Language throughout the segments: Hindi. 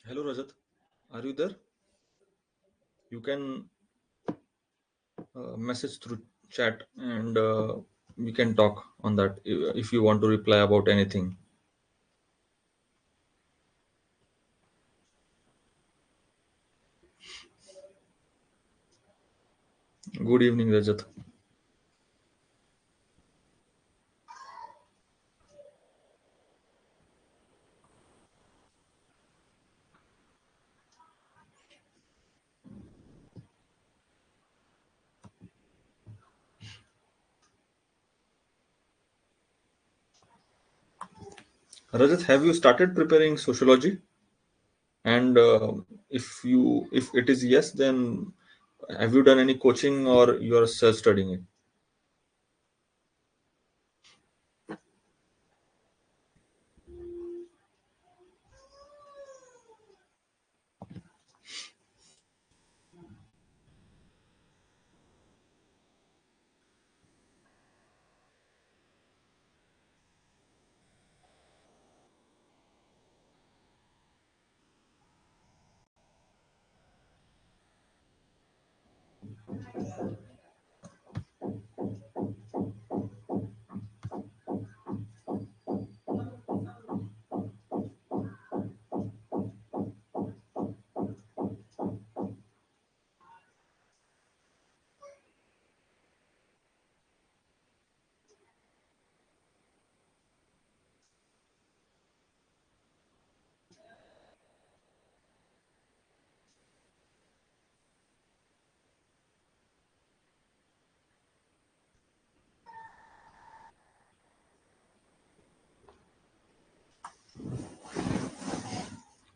Hello Rajat, are you there? You can message through chat and we can talk on that if you want to reply about anything. Good evening, Rajat. Rajat, have you started preparing sociology? And if it is yes, then have you done any coaching or you are self studying it?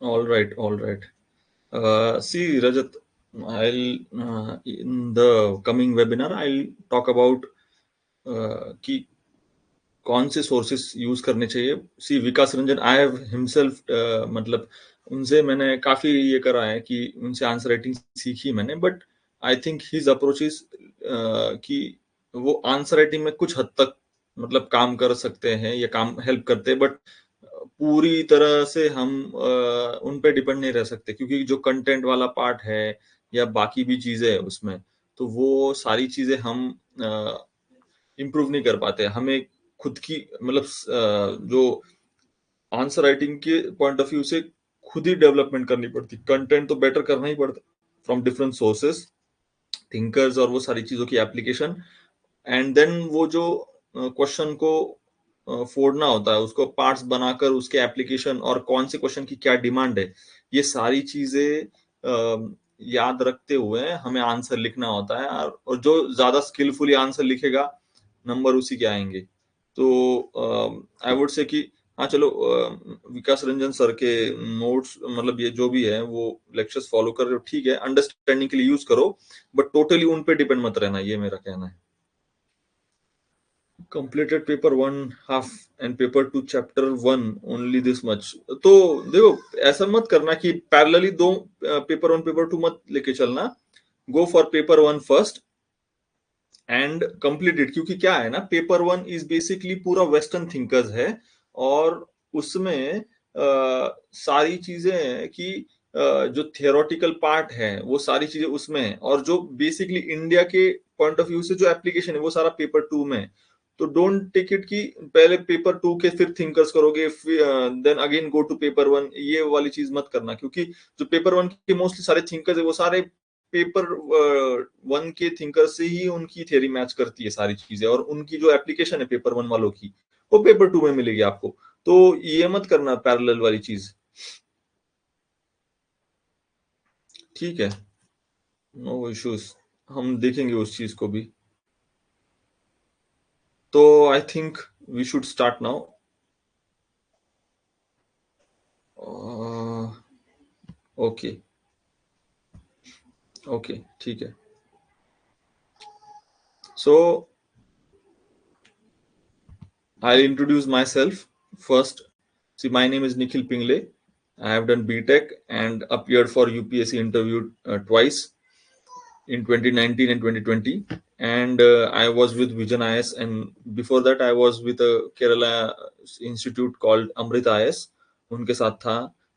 All right, all right. See, Rajat, I'll in the coming webinar I'll talk about कि कौन से सोर्सेस यूज करने चाहिए. सी विकास रंजन आई हैव हिमसेल्फ मतलब उनसे मैंने काफी ये करा है कि उनसे आंसर राइटिंग सीखी मैंने. But I think his approach is कि वो आंसर राइटिंग में कुछ हद तक मतलब काम कर सकते हैं या काम हेल्प करते हैं. बट पूरी तरह से हम उन पे डिपेंड नहीं रह सकते क्योंकि जो कंटेंट वाला पार्ट है या बाकी भी चीजें है उसमें, तो वो सारी चीजें हम इम्प्रूव नहीं कर पाते. हमें खुद की मतलब जो आंसर राइटिंग के पॉइंट ऑफ व्यू से खुद ही डेवलपमेंट करनी पड़ती. कंटेंट तो बेटर करना ही पड़ता फ्रॉम डिफरेंट सोर्सेस, थिंकर्स और वो सारी चीजों की एप्लीकेशन. एंड देन वो जो क्वेश्चन को फोड़ना होता है, उसको पार्ट्स बनाकर उसके एप्लीकेशन और कौन से क्वेश्चन की क्या डिमांड है, ये सारी चीजें याद रखते हुए हमें आंसर लिखना होता है. और जो ज्यादा स्किलफुली आंसर लिखेगा नंबर उसी के आएंगे. तो आई वुड से कि हाँ चलो, विकास रंजन सर के नोट्स मतलब ये जो भी है वो लेक्चर्स फॉलो कर रहे हो, ठीक है, अंडरस्टैंडिंग के लिए यूज करो, बट टोटली उन पे डिपेंड मत रहना, ये मेरा कहना है. completed paper one half and paper two chapter one only this much. तो देखो, ऐसा मत करना कि पैरेलली दो पेपर वन पेपर टू मत लेके चलना. Go for paper one first and complete it. क्योंकि क्या है ना, पेपर वन इज बेसिकली पूरा वेस्टर्न थिंकर्स है और उसमें सारी चीजें हैं कि जो थियोरेटिकल पार्ट है वो सारी चीजें उसमें है, और जो बेसिकली इंडिया के पॉइंट ऑफ व्यू से जो एप्लीकेशन है वो सारा पेपर टू में है. तो डोंट टेक इट कि पहले पेपर टू के फिर थिंकर्स करोगे, then again go to paper one. ये वाली चीज मत करना, क्योंकि जो पेपर वन के मोस्टली सारे थिंकर्स है वो सारे पेपर वन के थिंकर से ही उनकी थ्योरी मैच करती है सारी चीजें, और उनकी जो एप्लीकेशन है पेपर वन वालों की वो पेपर टू में मिलेगी आपको. तो ये मत करना पैरेलल वाली चीज. ठीक है, नो इश्यूज, हम देखेंगे उस चीज को भी. तो I think we should start now. Okay, okay, ठीक है. सो I'll introduce myself first. See, my name is Nikhil Pingle. I have done BTech and appeared for UPSC interview twice in 2019 and 2020. And I was with Vision IS, and before that I was with a Kerala institute called Amrit IS. उनके साथ था.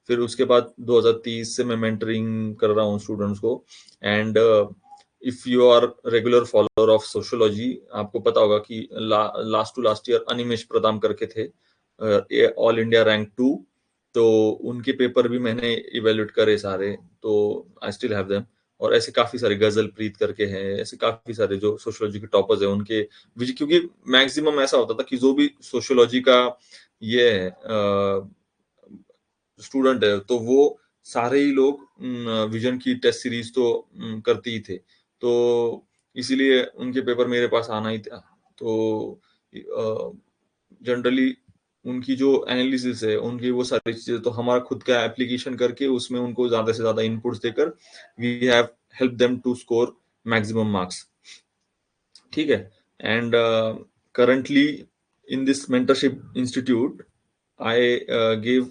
फिर उसके बाद 2030 से मैं मेंटरिंग कर रहा हूँ स्टूडेंट्स को। And if you are regular follower of sociology, आपको पता होगा कि last to last year Animesh Pradhan करके थे ऑल इंडिया रैंक 2, तो उनके पेपर भी मैंने इवेल्युएट करे सारे, तो आई स्टिल हैव देम। और ऐसे काफी सारे गजल प्रीत करके हैं, ऐसे काफी सारे जो सोशियोलॉजी के टॉपर्स हैं उनके, क्योंकि मैक्सिमम ऐसा होता था कि जो भी सोशियोलॉजी का ये स्टूडेंट है तो वो सारे ही लोग विजन की टेस्ट सीरीज तो करते ही थे, तो इसीलिए उनके पेपर मेरे पास आना ही था। तो जनरली उनकी जो एनालिसिस है, उनकी वो सारी चीजें, तो हमारा खुद का एप्लीकेशन करके उसमें उनको ज्यादा से ज्यादा इनपुट्स देकर we have help them to score maximum marks. ठीक है। And currently in this mentorship institute I give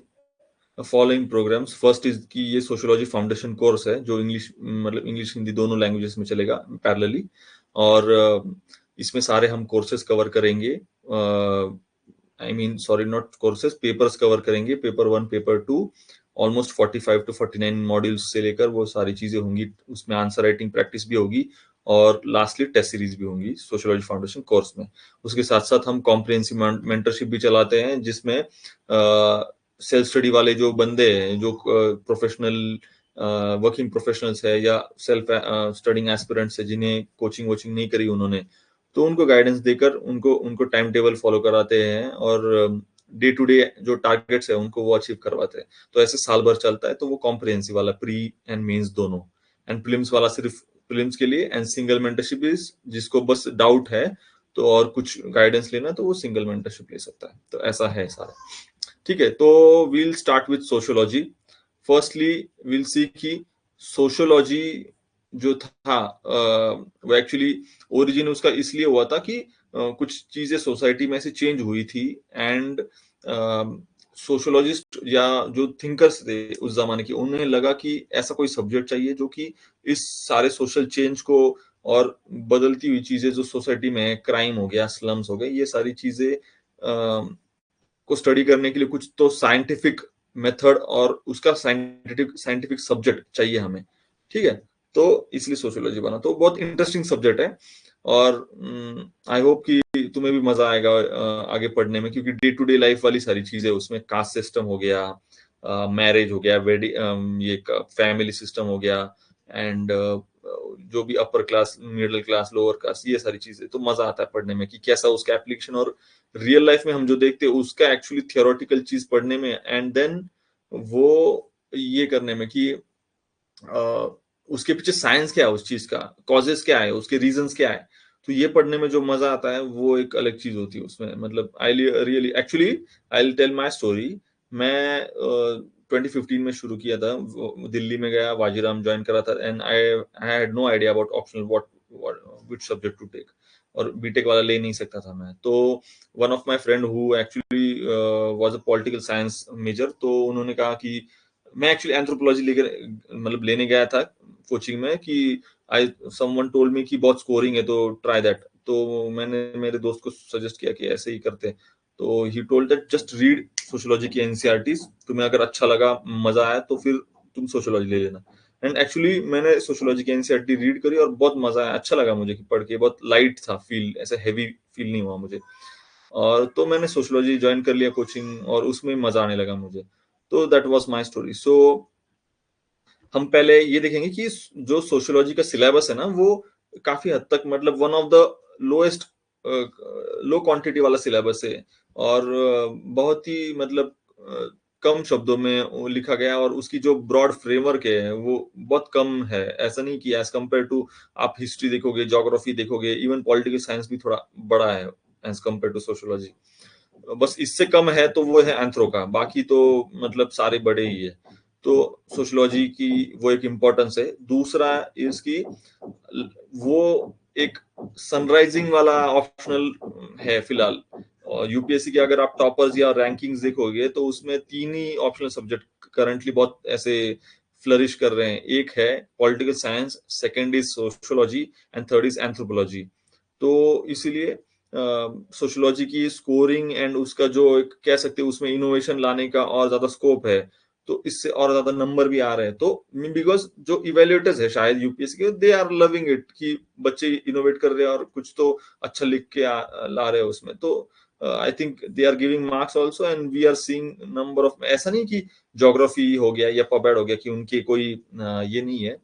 following programmes. First is कि ये सोशियोलॉजी फाउंडेशन कोर्स है जो इंग्लिश, मतलब इंग्लिश हिंदी दोनों लैंग्वेजेस में चलेगा पैरेलली। और इसमें सारे हम कोर्सेज कवर करेंगे, I mean sorry not courses, papers cover करेंगे, paper 1 paper 2, almost 45 to 49 modules से लेकर वो सारी चीजें होंगी। उसमें आंसर राइटिंग प्रैक्टिस भी होगी और लास्टली टेस्ट सीरीज भी होंगी सोशियोलॉजी फाउंडेशन कोर्स में। उसके साथ साथ हम कॉम्प्रिहेंसिव मेंटरशिप भी चलाते हैं, जिसमें सेल्फ स्टडी वाले जो बंदे हैं, जो प्रोफेशनल वर्किंग प्रोफेशनल्स है या सेल्फ स्टडिंग एस्पिरेंट्स है, जिन्हें कोचिंग वोचिंग नहीं करी उन्होंने, तो उनको गाइडेंस देकर उनको उनको टाइम टेबल फॉलो कराते हैं और डे टू डे जो टारगेट्स है उनको वो अचीव करवाते हैं। तो ऐसे साल भर चलता है। तो वो कॉम्प्रिहेंसिव वाला, प्री एंड मेंस दोनों, एंड प्रीलिम्स वाला सिर्फ प्रीलिम्स के लिए, एंड सिंगल मेंटरशिप इज जिसको बस डाउट है तो और कुछ गाइडेंस लेना तो वो सिंगल मेंटरशिप ले सकता है। तो ऐसा है सारा। ठीक है, तो we'll start with sociology. Firstly we'll see कि सोशियोलॉजी जो था वो एक्चुअली ओरिजिन उसका इसलिए हुआ था कि कुछ चीजें सोसाइटी में ऐसे चेंज हुई थी, एंड सोशियोलॉजिस्ट या जो थिंकर्स थे उस जमाने के, उन्हें लगा कि ऐसा कोई सब्जेक्ट चाहिए जो कि इस सारे सोशल चेंज को और बदलती हुई चीजें जो सोसाइटी में है, क्राइम हो गया, स्लम्स हो गए, ये सारी चीजें को स्टडी करने के लिए कुछ तो साइंटिफिक मेथड और उसका साइंटिफिक साइंटिफिक सब्जेक्ट चाहिए हमें। ठीक है, तो इसलिए सोशियोलॉजी बना। तो बहुत इंटरेस्टिंग सब्जेक्ट है और आई होप कि तुम्हें भी मजा आएगा आगे पढ़ने में, क्योंकि डे टू डे लाइफ वाली सारी चीजें उसमें, कास्ट सिस्टम हो गया, मैरिज हो गया, वेडिंग, ये फैमिली सिस्टम हो गया, एंड जो भी upper class, middle class, lower class, ये सारी चीजें, तो मजा आता है पढ़ने में कि कैसा उसका एप्लीकेशन और रियल लाइफ में हम जो देखते हैं उसका एक्चुअली थियोरेटिकल चीज पढ़ने में, एंड देन वो ये करने में कि उसके पीछे साइंस क्या है, उस चीज का कॉजेस क्या है, उसके रीजंस क्या है, तो ये पढ़ने में जो मजा आता है वो एक अलग चीज होती है उसमें। मतलब I really actually I will tell my story. मैं 2015 में शुरू किया था, दिल्ली में गया, वाजीराम ज्वाइन करा था, and I had no idea about optional what which subject to take, और बीटेक वाला ले नहीं सकता था मैं। तो one of my friend who actually was a political science major, तो उन्होंने कहा कि मैं एक्चुअली एंथ्रोपोलॉजी लेकर, मतलब लेने गया था कोचिंग में, कि आई समवन टोल्ड मी कि बहुत स्कोरिंग है तो ट्राई दैट। तो मैंने मेरे दोस्त को सजेस्ट किया कि ऐसे ही करते हैं। तो he told that just read sociology की एनसीईआरटीज, तुम्हें अगर अच्छा लगा, मजा आया, तो फिर तुम सोशियोलॉजी ले लेना। एंड एक्चुअली मैंने सोशियोलॉजी की एनसीईआरटी रीड करी और बहुत मजा आया, अच्छा लगा मुझे कि पढ़ के, बहुत लाइट था फील, ऐसे हैवी फील नहीं हुआ मुझे। और तो मैंने सोशियोलॉजी ज्वाइन कर लिया कोचिंग, और उसमें मजा आने लगा मुझे। तो दैट वाज माय स्टोरी। सो हम पहले ये देखेंगे कि जो सोशियोलॉजी का सिलेबस है ना, वो काफी हद तक, मतलब one of the lowest, low quantity वाला सिलेबस है, और बहुत ही मतलब कम शब्दों में वो लिखा गया, और उसकी जो ब्रॉड फ्रेमवर्क है वो बहुत कम है। ऐसा नहीं कि एज कम्पेयर टू आप हिस्ट्री देखोगे, ज्योग्राफी देखोगे, इवन पॉलिटिकल साइंस भी थोड़ा बड़ा है एज कम्पेयर टू सोशियोलॉजी। बस इससे कम है तो वो है एंथ्रो का, बाकी तो मतलब सारे बड़े ही है। तो सोशियोलॉजी की वो एक इम्पोर्टेंस है। दूसरा इसकी वो एक सनराइजिंग वाला ऑप्शनल है फिलहाल। और यूपीएससी के अगर आप टॉपर्स या रैंकिंग्स देखोगे तो उसमें 3 ही ऑप्शनल सब्जेक्ट करंटली बहुत ऐसे फ्लरिश कर रहे हैं। एक है political science, second is sociology, and third is anthropology. तो इसीलिए सोशियोलॉजी की स्कोरिंग एंड उसका जो एक कह सकते हैं उसमें इनोवेशन लाने का और ज्यादा स्कोप है। तो इससे और ज्यादा नंबर भी आ रहे हैं। तो बिकॉज जो इवेल्युएटर्स है शायद यूपीएससी के, दे आर लविंग इट कि बच्चे इनोवेट कर रहे हैं और कुछ तो अच्छा लिख के ला रहे हैं उसमें। तो I think they are giving marks also, and we are seeing number of, ऐसा नहीं कि ज्योग्राफी हो गया या पबैड हो गया कि उनके कोई ये नहीं है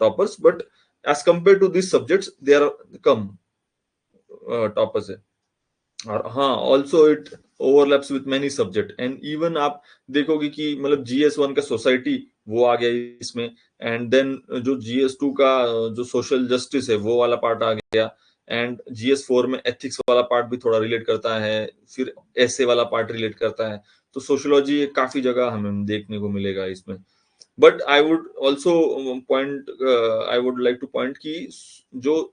toppers, but as compare to this subjects they are कम टॉपर्स है। और हाँ, also it overlaps with many subject, and even आप देखोगे कि मतलब GS1 का सोसाइटी वो आ गया इसमें, एंड देन जो GS2 का जो सोशल जस्टिस है वो वाला पार्ट आ गया, एंड GS4 में एथिक्स वाला पार्ट भी थोड़ा रिलेट करता है, फिर ऐसे वाला पार्ट रिलेट करता है। तो सोशियोलॉजी काफी जगह हमें देखने को मिलेगा इसमें। But I would also point, I would like two point कि जो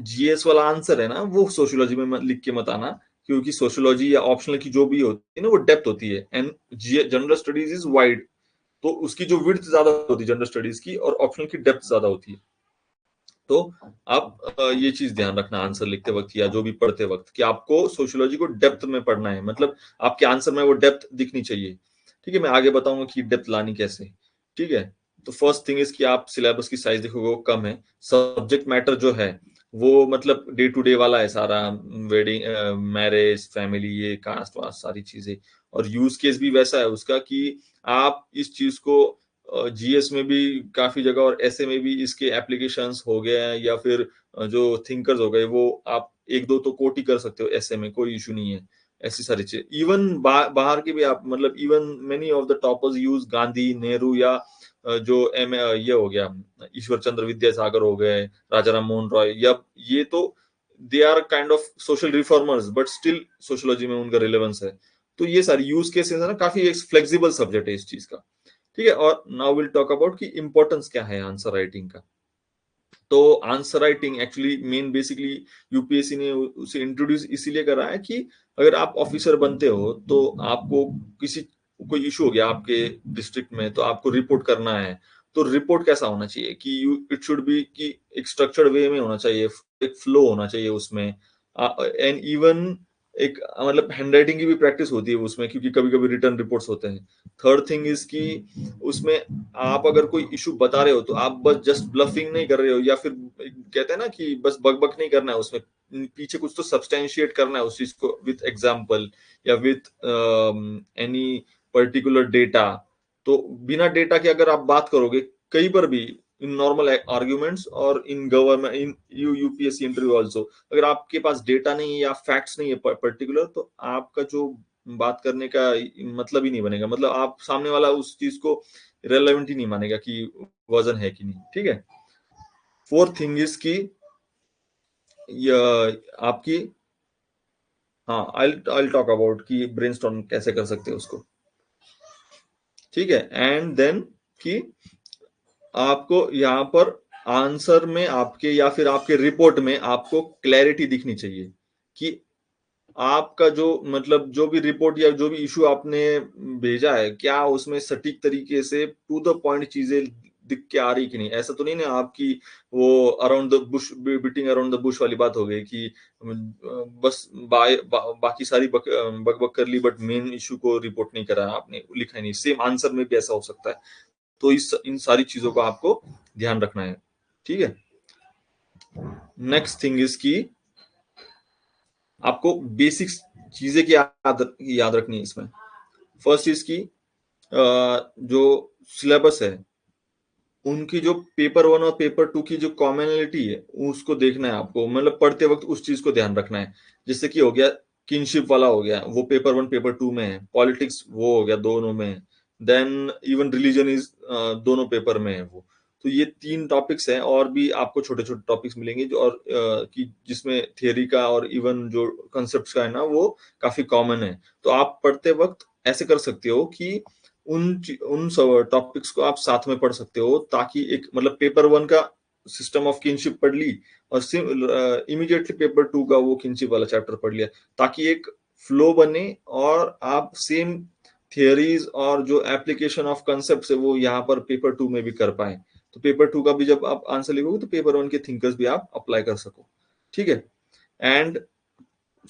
GS वाला आंसर है ना, वो सोशियोलॉजी में लिख के मत आना, क्योंकि सोशियोलॉजी या ऑप्शनल की जो भी होती है ना, वो डेप्थ होती है, and general studies is wide. तो उसकी जो विड्थ ज्यादा होती है जनरल स्टडीज की, और ऑप्शनल की डेप्थ ज्यादा होती है। तो आप ये चीज ध्यान रखना आंसर लिखते वक्त या जो भी पढ़ते वक्त, कि आपको सोशियोलॉजी को डेप्थ में पढ़ना है, मतलब आपके आंसर में वो डेप्थ दिखनी चाहिए। ठीक है, मैं आगे बताऊंगा कि डेप्थ लानी कैसे। ठीक है, तो फर्स्ट थिंग इज कि आप सिलेबस की साइज देखोगे वो कम है, सब्जेक्ट मैटर जो है वो मतलब डे टू डे वाला है सारा, वेडिंग, मैरिज, फैमिली, ये कास्ट वास्ट सारी चीजें, और यूज केस भी वैसा है उसका कि आप इस चीज को GS में भी काफी जगह और ऐसे में भी इसके एप्लीकेशंस हो गए हैं, या फिर जो थिंकर्स हो गए वो आप एक दो तो कोट ही कर सकते हो ऐसे में, कोई इशू नहीं है। ऐसी सारी चीज इवन बाहर के भी आप मतलब even many of the toppers use Gandhi, Nehru, या जो ये हो गया ईश्वर चंद्र विद्यासागर हो गए, राजा राम मोहन रॉय, या ये तो they are kind of social reformers, but still sociology में उनका रिलेवेंस है। तो ये सारी यूज केसेस है ना, काफी एक फ्लेक्सिबल सब्जेक्ट है इस चीज का। ठीक है, और नाउ विल टॉक अबाउट कि इंपॉर्टेंस क्या है आंसर राइटिंग का। तो answer writing actually main basically UPSC ने उसे इंट्रोड्यूस इसीलिए करा है कि अगर आप ऑफिसर बनते हो तो आपको किसी कोई इशू हो गया आपके डिस्ट्रिक्ट में, तो आपको रिपोर्ट करना है। तो रिपोर्ट कैसा होना चाहिए कि यू इट शुड बी कि एक स्ट्रक्चर्ड वे में होना चाहिए, एक फ्लो होना चाहिए उसमें, एंड इवन एक मतलब हैंडराइटिंग की भी प्रैक्टिस होती है उसमें, क्योंकि कभी कभी रिटर्न रिपोर्ट्स होते हैं। थर्ड थिंग इज कि उसमें आप अगर कोई इशू बता रहे हो तो आप बस जस्ट ब्लफिंग नहीं कर रहे हो, या फिर कहते हैं ना कि बस बक बक नहीं करना है उसमें, पीछे कुछ तो सब्सटेंशिएट करना है उस चीज को विथ एग्जाम्पल या विथ एनी पर्टिकुलर डेटा। तो बिना डेटा के अगर आप बात करोगे कहीं पर भी, इन नॉर्मल आर्ग्यूमेंट्स और in government, in UPSC interview also, अगर आपके पास डेटा नहीं है या फैक्ट्स नहीं है पर्टिकुलर, तो आपका जो बात करने का मतलब ही नहीं बनेगा, मतलब आप सामने वाला उस चीज को रेलेवेंट ही नहीं मानेगा कि वजन है कि नहीं। ठीक है, फोर्थ थिंग इज की आपकी, हाँ आई टॉक अबाउट कि ब्रेनस्टॉर्म कैसे कर सकते हैं उसको। ठीक है, एंड देन कि आपको यहाँ पर आंसर में आपके या फिर आपके रिपोर्ट में आपको क्लैरिटी दिखनी चाहिए कि आपका जो मतलब जो भी रिपोर्ट या जो भी इशू आपने भेजा है, क्या उसमें सटीक तरीके से टू द पॉइंट चीजें दिख के आ रही कि नहीं। ऐसा तो नहीं ना आपकी वो around the Bush, beating around the Bush वाली बात हो गई कि बस बाकी सारी बक बक कर ली, बट मेन इशू को रिपोर्ट नहीं करा आपने, लिखा ही नहीं। सेम आंसर में भी ऐसा हो सकता है। तो इस इन सारी चीजों को आपको ध्यान रखना है। ठीक है, नेक्स्ट थिंग इज की आपको बेसिक्स चीजें की याद रखनी है इसमें। फर्स्ट चीज की जो सिलेबस है, उनकी जो पेपर वन और पेपर टू की जो कॉमनलिटी है उसको देखना है आपको, मतलब पढ़ते वक्त उस चीज को ध्यान रखना है। जैसे कि हो गया किनशिप वाला हो गया, वो पेपर वन पेपर टू में है। पॉलिटिक्स वो हो गया, दोनों में है। देन इवन रिलीजन इज दोनों पेपर में है वो। तो ये तीन टॉपिक्स हैं, और भी आपको छोटे छोटे टॉपिक्स मिलेंगे जो और कि जिसमें थियरी का और इवन जो कंसेप्ट का है ना वो काफी कॉमन है। तो आप पढ़ते वक्त ऐसे कर सकते हो कि उन टॉपिक्स को आप साथ में पढ़ सकते हो, ताकि एक मतलब पेपर वन का सिस्टम ऑफ किनशिप पढ़ ली और इमीडिएटली पेपर टू का वो किनशिप वाला चैप्टर पढ़ लिया, ताकि एक फ्लो बने और आप सेम थियरीज और जो एप्लीकेशन ऑफ कंसेप्ट है वो यहाँ पर पेपर टू में भी कर पाए। तो पेपर टू का भी जब आप आंसर लिखोगे तो पेपर वन के थिंकर्स भी आप अप्लाई कर सको। ठीक है, एंड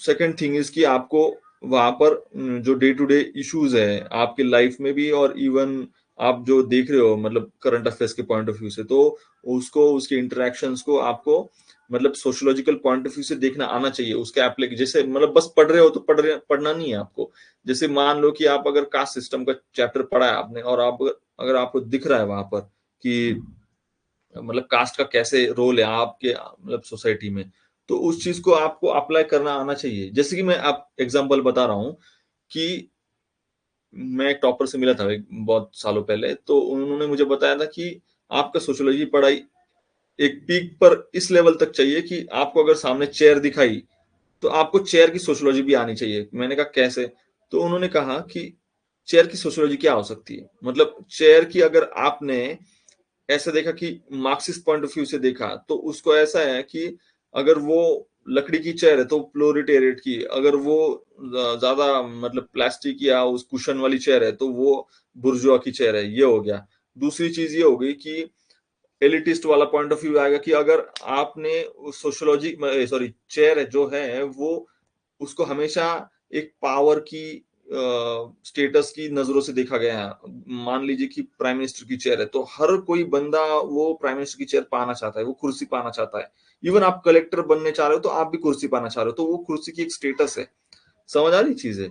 सेकेंड थिंग इज कि आपको वहां पर जो डे टू डे इश्यूज है आपके लाइफ में भी, और इवन आप जो देख रहे हो मतलब करंट अफेयर्स के पॉइंट ऑफ व्यू से, तो उसको उसके इंटरेक्शंस को आपको मतलब सोशियोलॉजिकल पॉइंट ऑफ व्यू से देखना आना चाहिए। उसके एप्लीक जैसे मतलब बस पढ़ रहे हो तो पढ़ना नहीं है आपको। जैसे मान लो कि आप अगर कास्ट सिस्टम का चैप्टर पढ़ा है आपने, और आप अगर आपको दिख रहा है वहां पर कि मतलब कास्ट का कैसे रोल है आपके मतलब सोसाइटी में, तो उस चीज को आपको अप्लाई करना आना चाहिए। जैसे कि मैं आप एग्जांपल बता रहा हूँ कि मैं एक टॉपर से मिला था एक बहुत सालों पहले, तो उन्होंने मुझे बताया था कि आपका सोशियोलॉजी पढ़ाई एक पीक पर इस लेवल तक चाहिए कि आपको अगर सामने चेयर दिखाई तो आपको चेयर की सोशियोलॉजी भी आनी चाहिए। मैंने कहा कैसे? तो उन्होंने कहा कि चेयर की सोशियोलॉजी क्या हो सकती है, मतलब चेयर की अगर आपने ऐसा देखा कि मार्क्सिस्ट पॉइंट ऑफ व्यू से देखा, तो उसको ऐसा है कि अगर वो लकड़ी की चेयर है तो प्लोरिटेरिएट की, अगर वो ज्यादा मतलब प्लास्टिक या उस कुशन वाली चेयर है तो वो बुर्जुआ की चेयर है। ये हो गया। दूसरी चीज ये हो गई कि एलिटिस्ट वाला पॉइंट ऑफ व्यू आएगा कि अगर आपने सोशियोलॉजी सॉरी चेयर जो है वो उसको हमेशा एक पावर की स्टेटस की नजरों से देखा गया है। मान लीजिए कि प्राइम मिनिस्टर की चेयर है तो हर कोई बंदा वो प्राइम मिनिस्टर की चेयर पाना चाहता है, वो कुर्सी पाना चाहता है। इवन आप कलेक्टर बनने चाह रहे हो तो आप भी कुर्सी पाना चाह रहे हो, तो वो कुर्सी की एक स्टेटस है। समझ आ रही चीज है?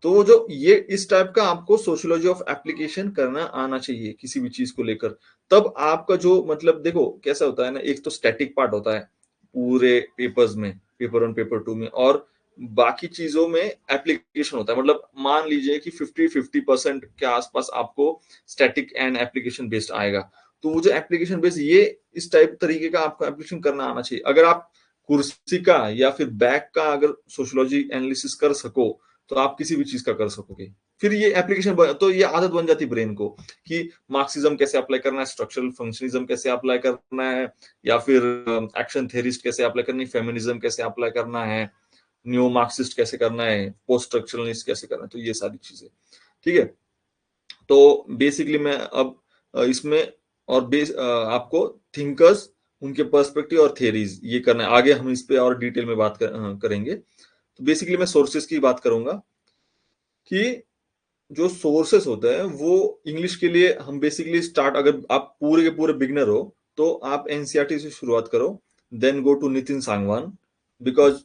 तो वो जो ये इस टाइप का आपको सोशियोलॉजी ऑफ एप्लीकेशन करना आना चाहिए किसी भी चीज को लेकर। तब आपका जो मतलब देखो कैसा होता है ना, एक तो स्टैटिक पार्ट होता है पूरे पेपर्स में, पेपर 1 पेपर 2 में, और बाकी चीजों में एप्लीकेशन होता है। मतलब मान लीजिए कि 50-50% के आसपास आपको स्टैटिक एंड एप्लीकेशन बेस्ड आएगा। तो वो जो एप्लीकेशन बेस्ड ये इस टाइप तरीके का आपको एप्लीकेशन करना आना चाहिए। अगर आप कुर्सी का या फिर बैग का अगर सोशियोलॉजी एनालिसिस कर सको तो आप किसी भी चीज का कर सकोगे। फिर ये एप्लीकेशन तो ये आदत बन जाती ब्रेन को कि मार्क्सिज्म कैसे अप्लाई करना है, स्ट्रक्चरल फंक्शनिज्म कैसे अप्लाई करना है, या फिर एक्शन थेरिस्ट कैसे अप्लाई करनी है, फेमिनिज्म कैसे अप्लाई करना है, न्यू मार्क्सिस्ट कैसे करना है, पोस्ट स्ट्रक्चरलिस्ट कैसे करना है। तो ये सारी चीजें ठीक है। तो बेसिकली मैं अब इसमें और आपको थिंकर्स, उनके पर्सपेक्टिव और थियरीज ये करना है। आगे हम इस पे और डिटेल में करेंगे। तो बेसिकली मैं सोर्सेस की बात करूंगा कि जो सोर्सेस होते हैं वो इंग्लिश के लिए हम बेसिकली स्टार्ट, अगर आप पूरे के पूरे बिगनर हो तो आप एनसीईआरटी से शुरुआत करो, then go to Nitin Sangwan. Because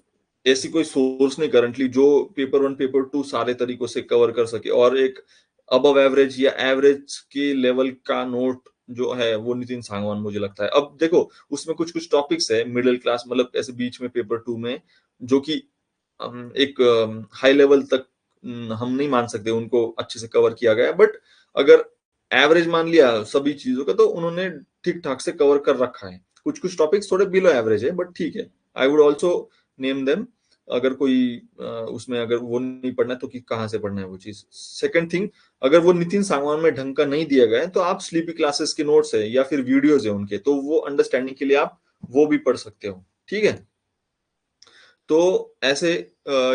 ऐसी कोई सोर्स नहीं करंटली जो पेपर 1 पेपर 2 सारे तरीकों से कवर कर सके, और एक अबव एवरेज या एवरेज के लेवल का नोट जो है वो नितिन सांगवान मुझे लगता है। अब देखो उसमें कुछ कुछ टॉपिक्स है मिडिल क्लास, मतलब ऐसे बीच में पेपर 2 में जो कि एक हाई लेवल तक हम नहीं मान सकते उनको अच्छे से कवर किया गया, बट अगर एवरेज मान लिया सभी चीजों का तो उन्होंने ठीक ठाक से कवर कर रखा है। कुछ कुछ टॉपिक्स थोड़े बिलो एवरेज है बट ठीक है। I would also name them. अगर कोई उसमें अगर वो नहीं पढ़ना है तो कि कहाँ से पढ़ना है वो चीज। सेकंड थिंग, अगर वो नितिन सांगवान में ढंग का नहीं दिया गया है तो आप स्लीपी क्लासेस के नोट्स है या फिर वीडियोज है उनके, तो वो अंडरस्टैंडिंग के लिए आप वो भी पढ़ सकते हो। ठीक है। तो ऐसे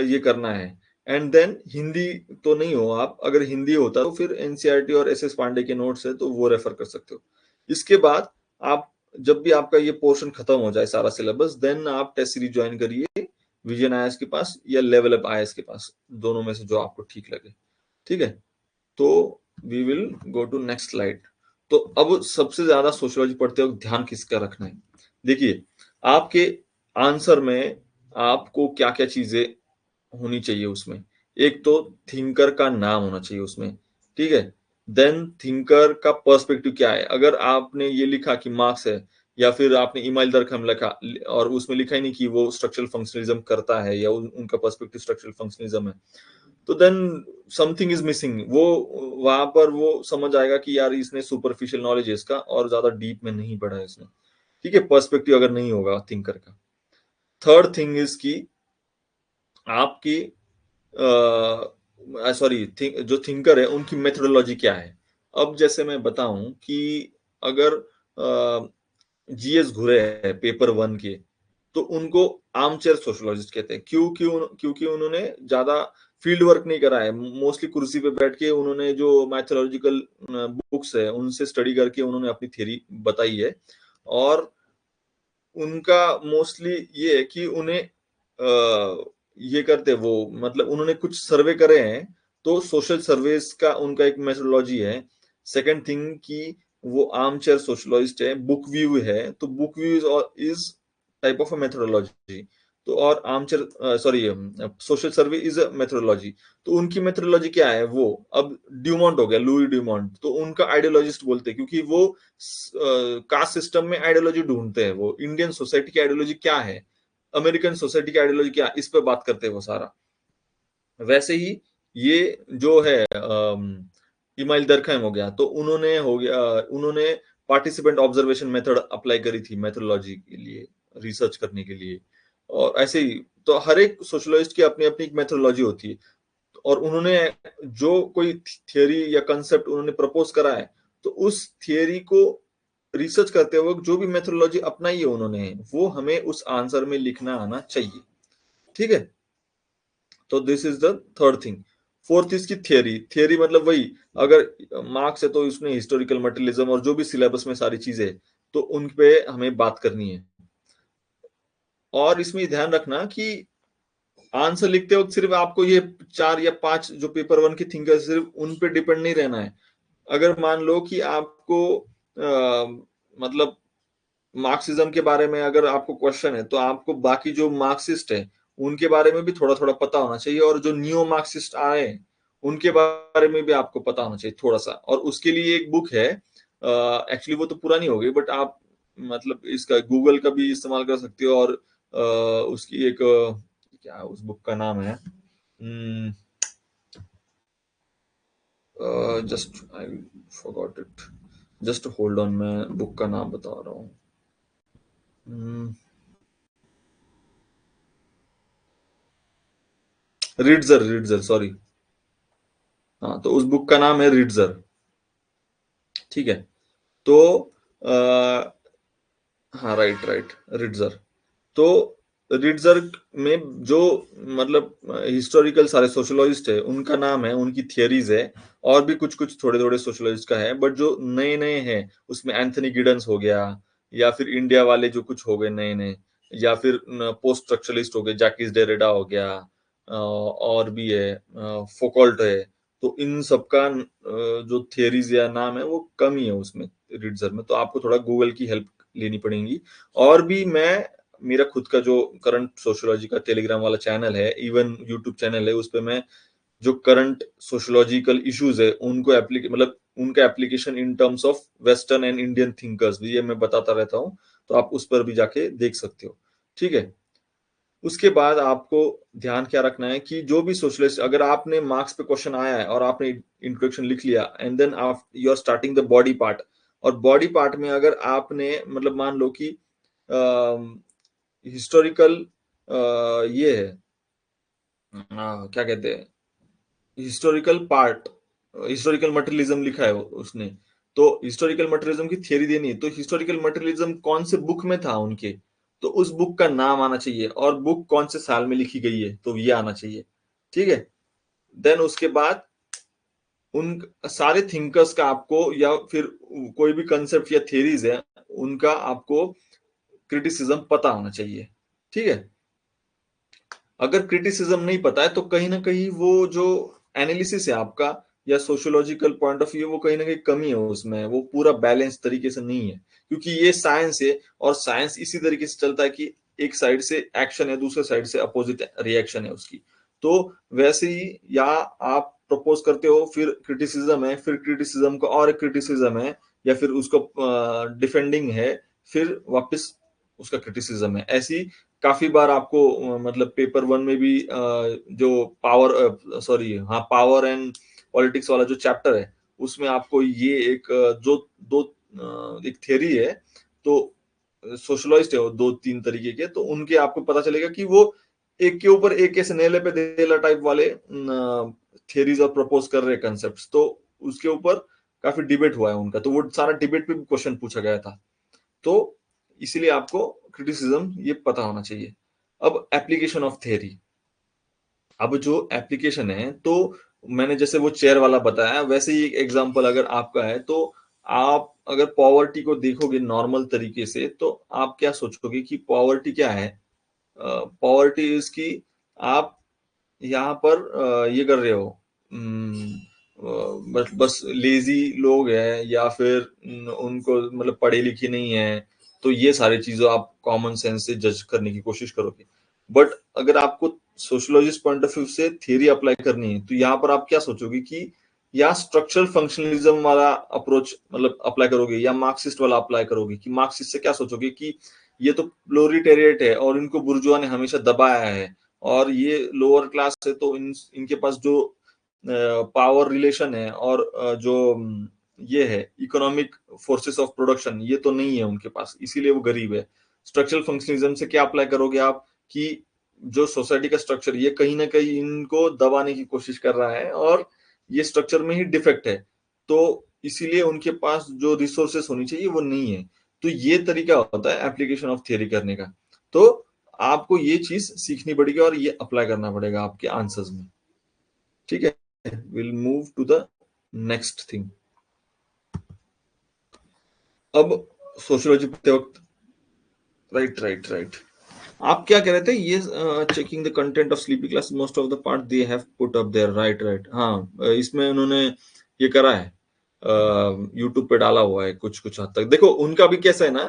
ये करना है। एंड देन हिंदी तो नहीं हो आप, अगर हिंदी होता तो फिर एनसीईआरटी और एस एस पांडे के नोट्स है तो वो रेफर कर सकते हो। इसके बाद आप जब भी आपका ये पोर्शन खत्म हो जाए सारा सिलेबस, देन आप टेस्ट सीरीज ज्वाइन करिए विजन आईएएस के पास या लेवल अप आईएएस के पास, दोनों में से जो आपको ठीक लगे। ठीक है। तो we will go to next slide. तो अब सबसे ज्यादा सोशियोलॉजी पढ़ते वक्त ध्यान किसका रखना है? देखिए आपके आंसर में आपको क्या क्या चीजें होनी चाहिए उसमें। एक तो थिंकर का नाम होना चाहिए उसमें। ठीक है। देन थिंकर का पर्सपेक्टिव क्या है। अगर आपने ये लिखा कि मार्क्स है, या फिर आपने इमाइल दरखम लिखा और उसमें लिखा ही नहीं कि वो स्ट्रक्चरल फंक्शनलिज्म करता है या उनका पर्सपेक्टिव स्ट्रक्चरल फंक्शनलिज्म है, तो देन समथिंग इज मिसिंग। वो वहां पर वो समझ आएगा कि यार इसने सुपरफिशियल नॉलेज है इसका और ज्यादा डीप में नहीं पढ़ा है इसने। ठीक है। पर्सपेक्टिव अगर नहीं होगा थिंकर का। थर्ड थिंग इज की आपकी सॉरी जो थिंकर है उनकी मेथोडोलॉजी क्या है। अब जैसे मैं बताऊं कि अगर जीएस घुरे है पेपर 1 के, तो उनको आर्मचेयर सोशियोलॉजिस्ट कहते हैं। क्योंकि उन्होंने ज्यादा फील्ड वर्क नहीं करा है, मोस्टली कुर्सी पे बैठ के उन्होंने जो मैथोलॉजिकल बुक्स है उनसे स्टडी करके उन्होंने अपनी थ्योरी बताई है। और उनका मोस्टली ये है कि उन्हें ये करते वो, मतलब उन्होंने कुछ सर्वे करे हैं, तो सोशल सर्वेस का उनका एक मेथोडोलॉजी है। सेकंड थिंग कि वो आर्म चेयर सोशलॉजिस्ट है, बुक व्यू है, तो book view is type of a methodology. तो और arm chair, sorry, social survey is a methodology. तो उनकी मेथोडोलॉजी क्या है, वो अब ड्यूमोंट हो गया, लुई ड्यूमोंट, तो उनका आइडियोलॉजिस्ट बोलते हैं, क्योंकि वो कास्ट सिस्टम में आइडियोलॉजी ढूंढते हैं। वो इंडियन सोसाइटी की आइडियोलॉजी क्या है, अमेरिकन सोसाइटी की आइडियोलॉजी क्या है, इस पे बात करते हैं वो सारा। वैसे ही ये जो है इमाइल दरखाम हो गया, तो उन्होंने हो गया, उन्होंने पार्टिसिपेंट ऑब्जर्वेशन मेथड अप्लाई करी थी मेथोडोलॉजी के लिए, रिसर्च करने के लिए। और ऐसे ही तो हर एक सोशलोइस्ट की अपनी अपनी एक मेथोडोलॉजी होती है। और उन्होंने जो कोई थियोरी या कंसेप्ट उन्होंने प्रपोज करा है, तो उस थियोरी को रिसर्च करते वक्त जो भी मेथोडोलॉजी अपनाई है उन्होंने, वो हमें उस आंसर में लिखना आना चाहिए। ठीक है, तो this is the third thing. Fourth इसकी थियरी। थियरी मतलब वही, अगर मार्क्स है तो उसमें हिस्टोरिकल मटेरियलिज्म और जो भी सिलेबस में सारी चीजें है, तो उन पे हमें बात करनी है। और इसमें ध्यान रखना कि आंसर लिखते वक्त सिर्फ आपको ये 4 या 5 जो पेपर वन की थिंक है, सिर्फ उन पे डिपेंड नहीं रहना है। अगर मान लो कि आपको मतलब मार्क्सिज्म के बारे में अगर आपको क्वेश्चन है, तो आपको बाकी जो मार्क्सिस्ट है उनके बारे में भी थोड़ा थोड़ा पता होना चाहिए, और जो नियो मार्क्सिस्ट आए हैं उनके बारे में भी आपको पता होना चाहिए थोड़ा सा। और उसके लिए एक बुक है, एक्चुअली वो तो पुरानी हो गई, बट आप मतलब इसका गूगल का भी इस्तेमाल कर सकते हो। और उसकी एक क्या उस बुक का नाम है, just I forgot it, just hold on, मैं बुक का नाम बता रहा हूँ। रिडजर, रिडजर, सॉरी। हाँ, तो उस बुक का नाम है रिडजर। ठीक है, तो आ, हाँ, राइट राइट, रिडजर। तो रिडजर में जो मतलब हिस्टोरिकल सारे सोशोलॉजिस्ट है उनका नाम है, उनकी थियरीज है। और भी कुछ कुछ थोड़े थोड़े सोशोलॉजिस्ट का है, बट जो नए नए हैं उसमें एंथनी गिडन्स हो गया, या फिर इंडिया वाले जो कुछ हो गए नए नए, या फिर पोस्ट स्ट्रक्चरलिस्ट हो गए, जैकिस डेरिडा हो गया, और भी है, फोकॉल्ट है। तो इन सबका जो थियरीज या नाम है वो कम ही है उसमें, रिडजर में। तो आपको थोड़ा गूगल की हेल्प लेनी पड़ेगी। और भी मैं, मेरा खुद का जो करंट सोशियोलॉजी का टेलीग्राम वाला चैनल है, इवन यूट्यूब चैनल है, उस पे मैं जो करंट सोशियोलॉजिकल इश्यूज है उनको मतलब उनका application in terms of western and Indian thinkers भी ये मैं बताता रहता हूँ। तो आप उस पर भी जाके देख सकते हो। ठीक है, उसके बाद आपको ध्यान क्या रखना है कि जो भी सोशलिस्ट, अगर आपने मार्क्स पे क्वेश्चन आया है और आपने इंट्रोडक्शन लिख लिया, एंड देन आप you are starting the body part. और बॉडी पार्ट में अगर आपने मतलब मान लो कि हिस्टोरिकल ये है, क्या कहते हैं, हिस्टोरिकल पार्ट, हिस्टोरिकल मटेरियलिज्म लिखा है उसने। तो हिस्टोरिकल मटेरियलिज्म की थियरी देनी है, तो हिस्टोरिकल मटेरियलिज्म कौन से बुक में था उनके, तो उस बुक का नाम आना चाहिए, और बुक कौन से साल में लिखी गई है तो ये आना चाहिए। ठीक है, देन उसके बाद उन सारे थिंकर्स का आपको, या फिर कोई भी कंसेप्ट या थियरीज है उनका आपको क्रिटिसिज्म पता होना चाहिए। ठीक है, अगर क्रिटिसिज्म नहीं पता है तो कहीं ना कहीं वो जो एनालिसिस है आपका, या सोशियोलॉजिकल पॉइंट ऑफ व्यू, वो कहीं ना कहीं कमी है उसमें, वो पूरा बैलेंस तरीके से नहीं है। क्योंकि ये साइंस है, और साइंस इसी तरीके से चलता है कि एक साइड से एक्शन है, दूसरे साइड से अपोजिट रिएक्शन है उसकी। तो वैसे ही, या आप प्रपोज करते हो, फिर क्रिटिसिज्म है, फिर क्रिटिसिज्म का और एक क्रिटिसिज्म है, या फिर उसको डिफेंडिंग है, फिर वापस उसका क्रिटिसिज्म है। ऐसी काफी बार आपको मतलब पेपर वन में भी जो पावर, सॉरी हाँ, पावर एंड पॉलिटिक्स वाला जो चैप्टर है, उसमें आपको ये एक जो दो एक थियरी है, तो सोशलोइस्ट है वो 2-3 तरीके के, तो उनके आपको पता चलेगा कि वो एक के ऊपर एक ऐसे नेले पे देला टाइप वाले थियरीज और प्रपोज कर रहे कंसेप्ट। तो उसके ऊपर काफी डिबेट हुआ है उनका, तो वो सारा डिबेट पे भी क्वेश्चन पूछा गया था। तो इसीलिए आपको क्रिटिसिज्म ये पता होना चाहिए। अब एप्लीकेशन ऑफ थ्योरी, अब जो एप्लीकेशन है, तो मैंने जैसे वो चेयर वाला बताया, वैसे ही एक एग्जांपल अगर आपका है, तो आप अगर पॉवर्टी को देखोगे नॉर्मल तरीके से, तो आप क्या सोचोगे कि पॉवर्टी क्या है। पॉवर्टी इज की आप यहाँ पर ये कर रहे हो, बस बस लेजी लोग हैं या फिर उनको मतलब पढ़े लिखे नहीं है, तो ये सारी चीजों आप कॉमन सेंस से जज करने की कोशिश करोगे। बट अगर आपको सोशियोलॉजिस्ट पॉइंट ऑफ व्यू से थियरी अप्लाई करनी है, तो यहाँ पर आप क्या सोचोगे कि या स्ट्रक्चरल फंक्शनलिज्म वाला अप्रोच मतलब अप्लाई करोगे, या मार्क्सिस्ट वाला अप्लाई करोगे। कि मार्क्सिस्ट से क्या सोचोगे कि ये तो प्लोरिटेरिएट है और इनको बुर्जुआ ने हमेशा दबाया है, और ये लोअर क्लास है, तो इनके पास जो पावर रिलेशन है और जो ये है इकोनॉमिक फोर्सेस ऑफ प्रोडक्शन, ये तो नहीं है उनके पास, इसीलिए वो गरीब है। स्ट्रक्चरल फंक्शनलिज्म से क्या अप्लाई करोगे आप कि जो सोसाइटी का स्ट्रक्चर ये कहीं ना कहीं इनको दबाने की कोशिश कर रहा है और ये स्ट्रक्चर में ही डिफेक्ट है, तो इसीलिए उनके पास जो रिसोर्सेस होनी चाहिए वो नहीं है। तो ये तरीका होता है एप्लीकेशन ऑफ थियरी करने का। तो आपको ये चीज सीखनी पड़ेगी और ये अप्लाई करना पड़ेगा आपके आंसर्स में। ठीक है, will move to the next thing. अब सोशियोलॉजी पढ़ते वक्त, राइट राइट राइट, आप क्या कह रहे थे? ये checking the content of sleepy class most of the part they have put up there, right right. हाँ, इसमें उन्होंने ये करा है, यूट्यूब पे डाला हुआ है कुछ कुछ हद तक। देखो उनका भी कैसा है ना,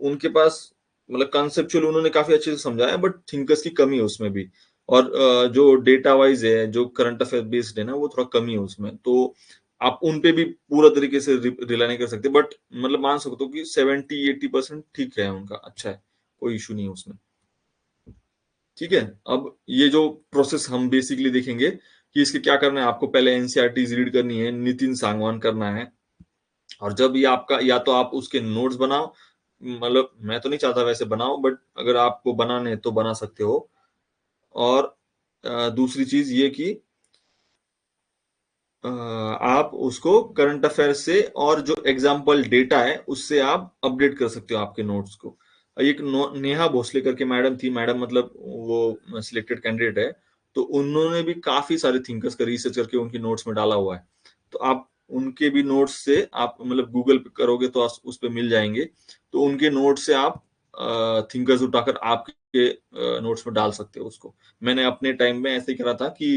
उनके पास मतलब कॉन्सेप्चुअल उन्होंने काफी अच्छे से समझाया है, बट थिंकर्स की कमी है उसमें भी। और जो डेटा वाइज है, जो करंट अफेयर बेस्ड है ना, वो थोड़ा कमी है उसमें। तो आप उन पे भी पूरा तरीके से रिलाई नहीं कर सकते, बट मतलब मान सकते हो कि 70-80% ठीक है उनका, अच्छा है, कोई इशू नहीं है उसमें। ठीक है, अब ये जो प्रोसेस हम बेसिकली देखेंगे कि इसके क्या करना है। आपको पहले एनसीईआरटी रीड करनी है, नितिन सांगवान करना है, और जब ये आपका, या तो आप उसके नोट्स बनाओ, मतलब मैं तो नहीं चाहता वैसे बनाओ, बट अगर आपको बनाने हैं तो बना सकते हो। और दूसरी चीज ये कि आप उसको करंट अफेयर से और जो एग्जाम्पल डेटा है उससे आप अपडेट कर सकते हो आपके नोट्स को। एक नेहा भोसले करके मैडम थी, मैडम मतलब वो सिलेक्टेड कैंडिडेट है, तो उन्होंने भी काफी सारे थिंकर्स का रिसर्च करके उनकी नोट्स में डाला हुआ है। तो आप उनके भी नोट्स से आप मतलब गूगल पे करोगे तो उस पे मिल जाएंगे। तो उनके नोट से आप थिंकर्स उठाकर आपके नोट्स में डाल सकते हो उसको। मैंने अपने टाइम में ऐसे ही करा था कि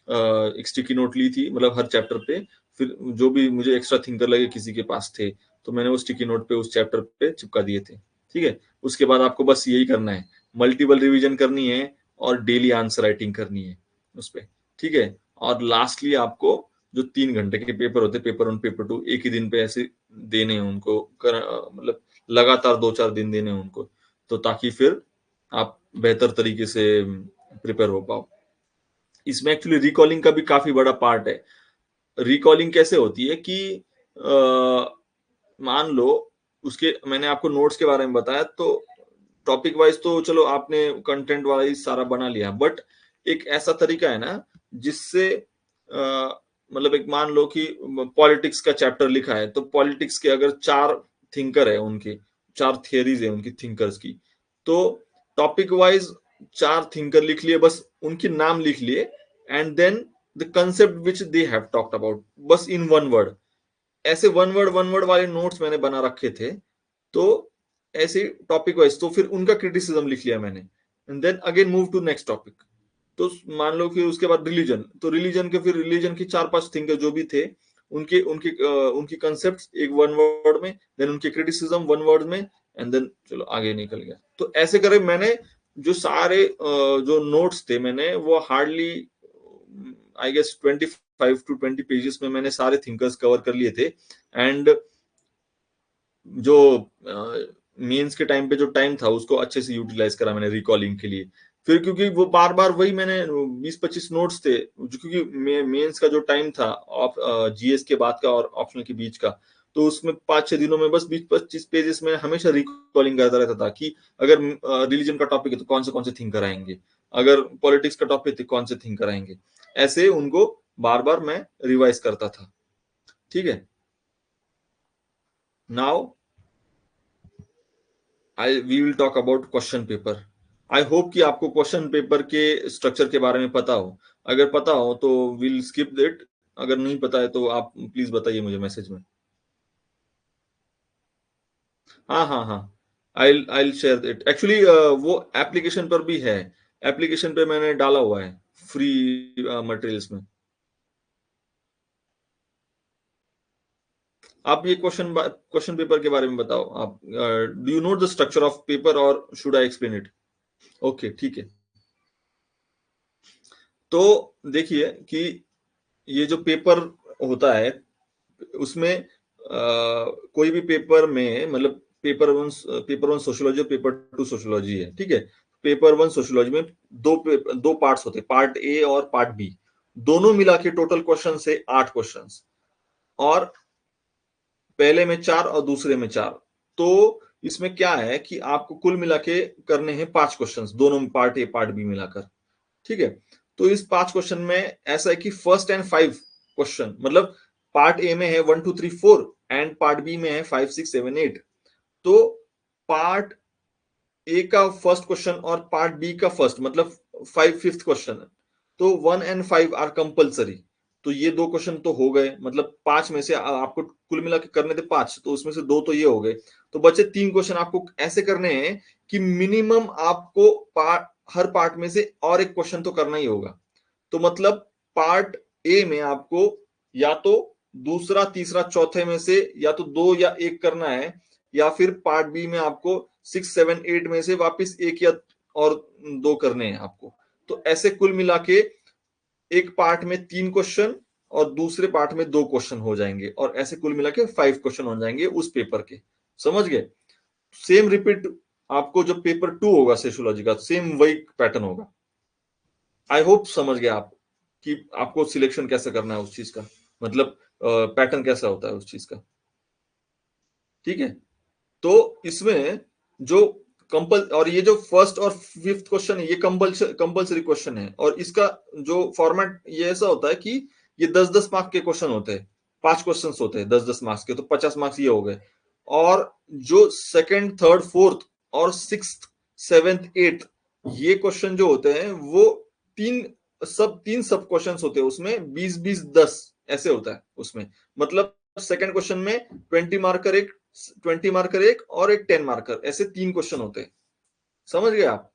एक स्टिकी नोट ली थी, मतलब हर चैप्टर पे, फिर जो भी मुझे एक्स्ट्रा थिंकर लगे किसी के पास थे, तो मैंने वो स्टिकी नोट पे उस चैप्टर पे चिपका दिए थे। ठीक है, उसके बाद आपको बस यही करना है, मल्टीपल रिवीजन करनी है और डेली आंसर राइटिंग करनी है उस पे। ठीक है, और लास्टली आपको जो 3 घंटे के पेपर होते हैं, पेपर 1 पेपर 2, एक ही दिन पे ऐसे देने हैं उनको, मतलब लगातार 2-4 दिन देने हैं उनको, तो ताकि फिर आप बेहतर तरीके से प्रिपेयर हो पाओ। इसमें एक्चुअली रिकॉलिंग का भी काफी बड़ा पार्ट है। रिकॉलिंग कैसे होती है कि मान लो उसके, मैंने आपको नोट्स के बारे में बताया, तो टॉपिक वाइज तो चलो आपने कंटेंट वाइज सारा बना लिया, बट एक ऐसा तरीका है ना जिससे मतलब एक मान लो कि पॉलिटिक्स का चैप्टर लिखा है, तो पॉलिटिक्स के अगर 4 थिंकर है, उनके 4 थियरीज है उनकी थिंकर्स की, तो टॉपिक वाइज 4 थिंकर लिख लिए, बस उनके नाम लिख लिए, and then the concept which they have talked about, बस इन 1 वर्ड। ऐसे 1 वर्ड वाले नोट्स मैंने बना रखे थे। तो ऐसे टॉपिक वाइज तो फिर उनका क्रिटिसिज्म लिख लिया मैंने, and then again move to next topic. तो मान लो कि उसके बाद रिलीजन, तो रिलीजन के फिर रिलीजन की 4-5 थिंकर जो भी थे, उनके उनके उनकी कंसेप्ट एक 1 वर्ड में, देन उनके क्रिटिसिज्म 1 वर्ड में, एंड देन चलो आगे निकल गया। तो ऐसे करे मैंने जो सारे जो नोट्स थे, मैंने वो hardly I guess 25 to 20 pages में मैंने सारे थिंकर्स कवर कर लिए थे। एंड जो मेंस के टाइम पे जो टाइम था उसको अच्छे से यूटिलाइज करा मैंने रिकॉलिंग के लिए। फिर क्योंकि वो बार बार वही मैंने 20-25 नोट्स थे, क्योंकि मेंस का जो टाइम था जीएस के बाद का और ऑप्शनल के बीच का, तो उसमें 5-6 दिनों में बस 20-25 पेजेस में हमेशा रिकॉलिंग करता रहता था कि अगर रिलीजन का टॉपिक है तो कौन से थिंकर आएंगे, अगर पॉलिटिक्स का टॉपिक है तो कौन से थिंकर आएंगे, ऐसे उनको बार बार मैं रिवाइज करता था। ठीक है, now I we will talk about question paper. I hope कि आपको क्वेश्चन पेपर के स्ट्रक्चर के बारे में पता हो। अगर पता हो तो विल स्किप इट, अगर नहीं पता है तो आप प्लीज बताइए मुझे मैसेज में। हाँ हाँ हाँ, आई शेयर इट एक्चुअली, वो एप्लीकेशन पर भी है। एप्लीकेशन पे मैंने डाला हुआ है फ्री मटेरियल्स में। आप ये क्वेश्चन पेपर के बारे में बताओ। आप do you know the structure of paper और should I explain it? Okay, ठीक है। तो देखिए कि ये जो पेपर होता है उसमें कोई भी पेपर में, मतलब पेपर वन सोशियोलॉजी और पेपर टू सोशियोलॉजी है, ठीक है। पेपर वन सोशियोलॉजी में दो पार्ट्स होते हैं, पार्ट ए और पार्ट बी। दोनों मिला के टोटल क्वेश्चन है 8 क्वेश्चन, और पहले में 4 और दूसरे में 4। तो इसमें क्या है कि आपको कुल मिला के करने हैं 5 क्वेश्चन, दोनों पार्ट ए पार्ट बी मिलाकर, ठीक है। तो इस 5 क्वेश्चन में ऐसा है कि फर्स्ट एंड 5 क्वेश्चन, मतलब पार्ट ए में है 1 2 3 4 एंड पार्ट बी में है 5 6 7 8। तो पार्ट ए का फर्स्ट क्वेश्चन और पार्ट बी का फर्स्ट, मतलब 5th क्वेश्चन, तो 1 और 5 आर कंपल्सरी। तो ये दो क्वेश्चन तो हो गए, मतलब 5 में से आपको कुल मिला के करने थे 5, तो उसमें से 2 तो ये हो गए। तो बचे 3 क्वेश्चन आपको ऐसे करने हैं कि मिनिमम आपको हर पार्ट में से और एक क्वेश्चन तो करना ही होगा। तो मतलब पार्ट ए में आपको या तो दूसरा तीसरा चौथे में से या तो 2 या 1 करना है, या फिर पार्ट बी में आपको 6 7 8 में से वापस 1 या और 2 करने हैं आपको। तो ऐसे कुल मिला के एक पार्ट में 3 क्वेश्चन और दूसरे पार्ट में 2 क्वेश्चन हो जाएंगे, और ऐसे कुल मिला के 5 क्वेश्चन हो जाएंगे उस पेपर के। समझ गए? सेम रिपीट आपको जो पेपर 2 होगा सोशियोलॉजी का, सेम वही पैटर्न होगा। आई होप समझ गए आप कि आपको सिलेक्शन कैसे करना है उस चीज का, मतलब पैटर्न कैसा होता है उस चीज का, ठीक है। तो इसमें जो और ये जो फर्स्ट और 5th क्वेश्चन है ये कंपल्सरी क्वेश्चन है, और इसका जो फॉर्मेट ये ऐसा होता है कि ये 10-10 मार्क्स के क्वेश्चन होते हैं। 5 क्वेश्चन होते हैं 10-10 मार्क्स के, तो 50 मार्क्स ये हो गए। और जो सेकंड थर्ड फोर्थ और 6th 7th 8th ये क्वेश्चन जो होते हैं वो तीन तीन सब क्वेश्चन होते हैं उसमें, 20-20 10 ऐसे होता है उसमें। मतलब सेकंड क्वेश्चन में 20 मार्कर एक और एक 10 मार्कर, ऐसे 3 क्वेश्चन होते हैं। समझ गए आप?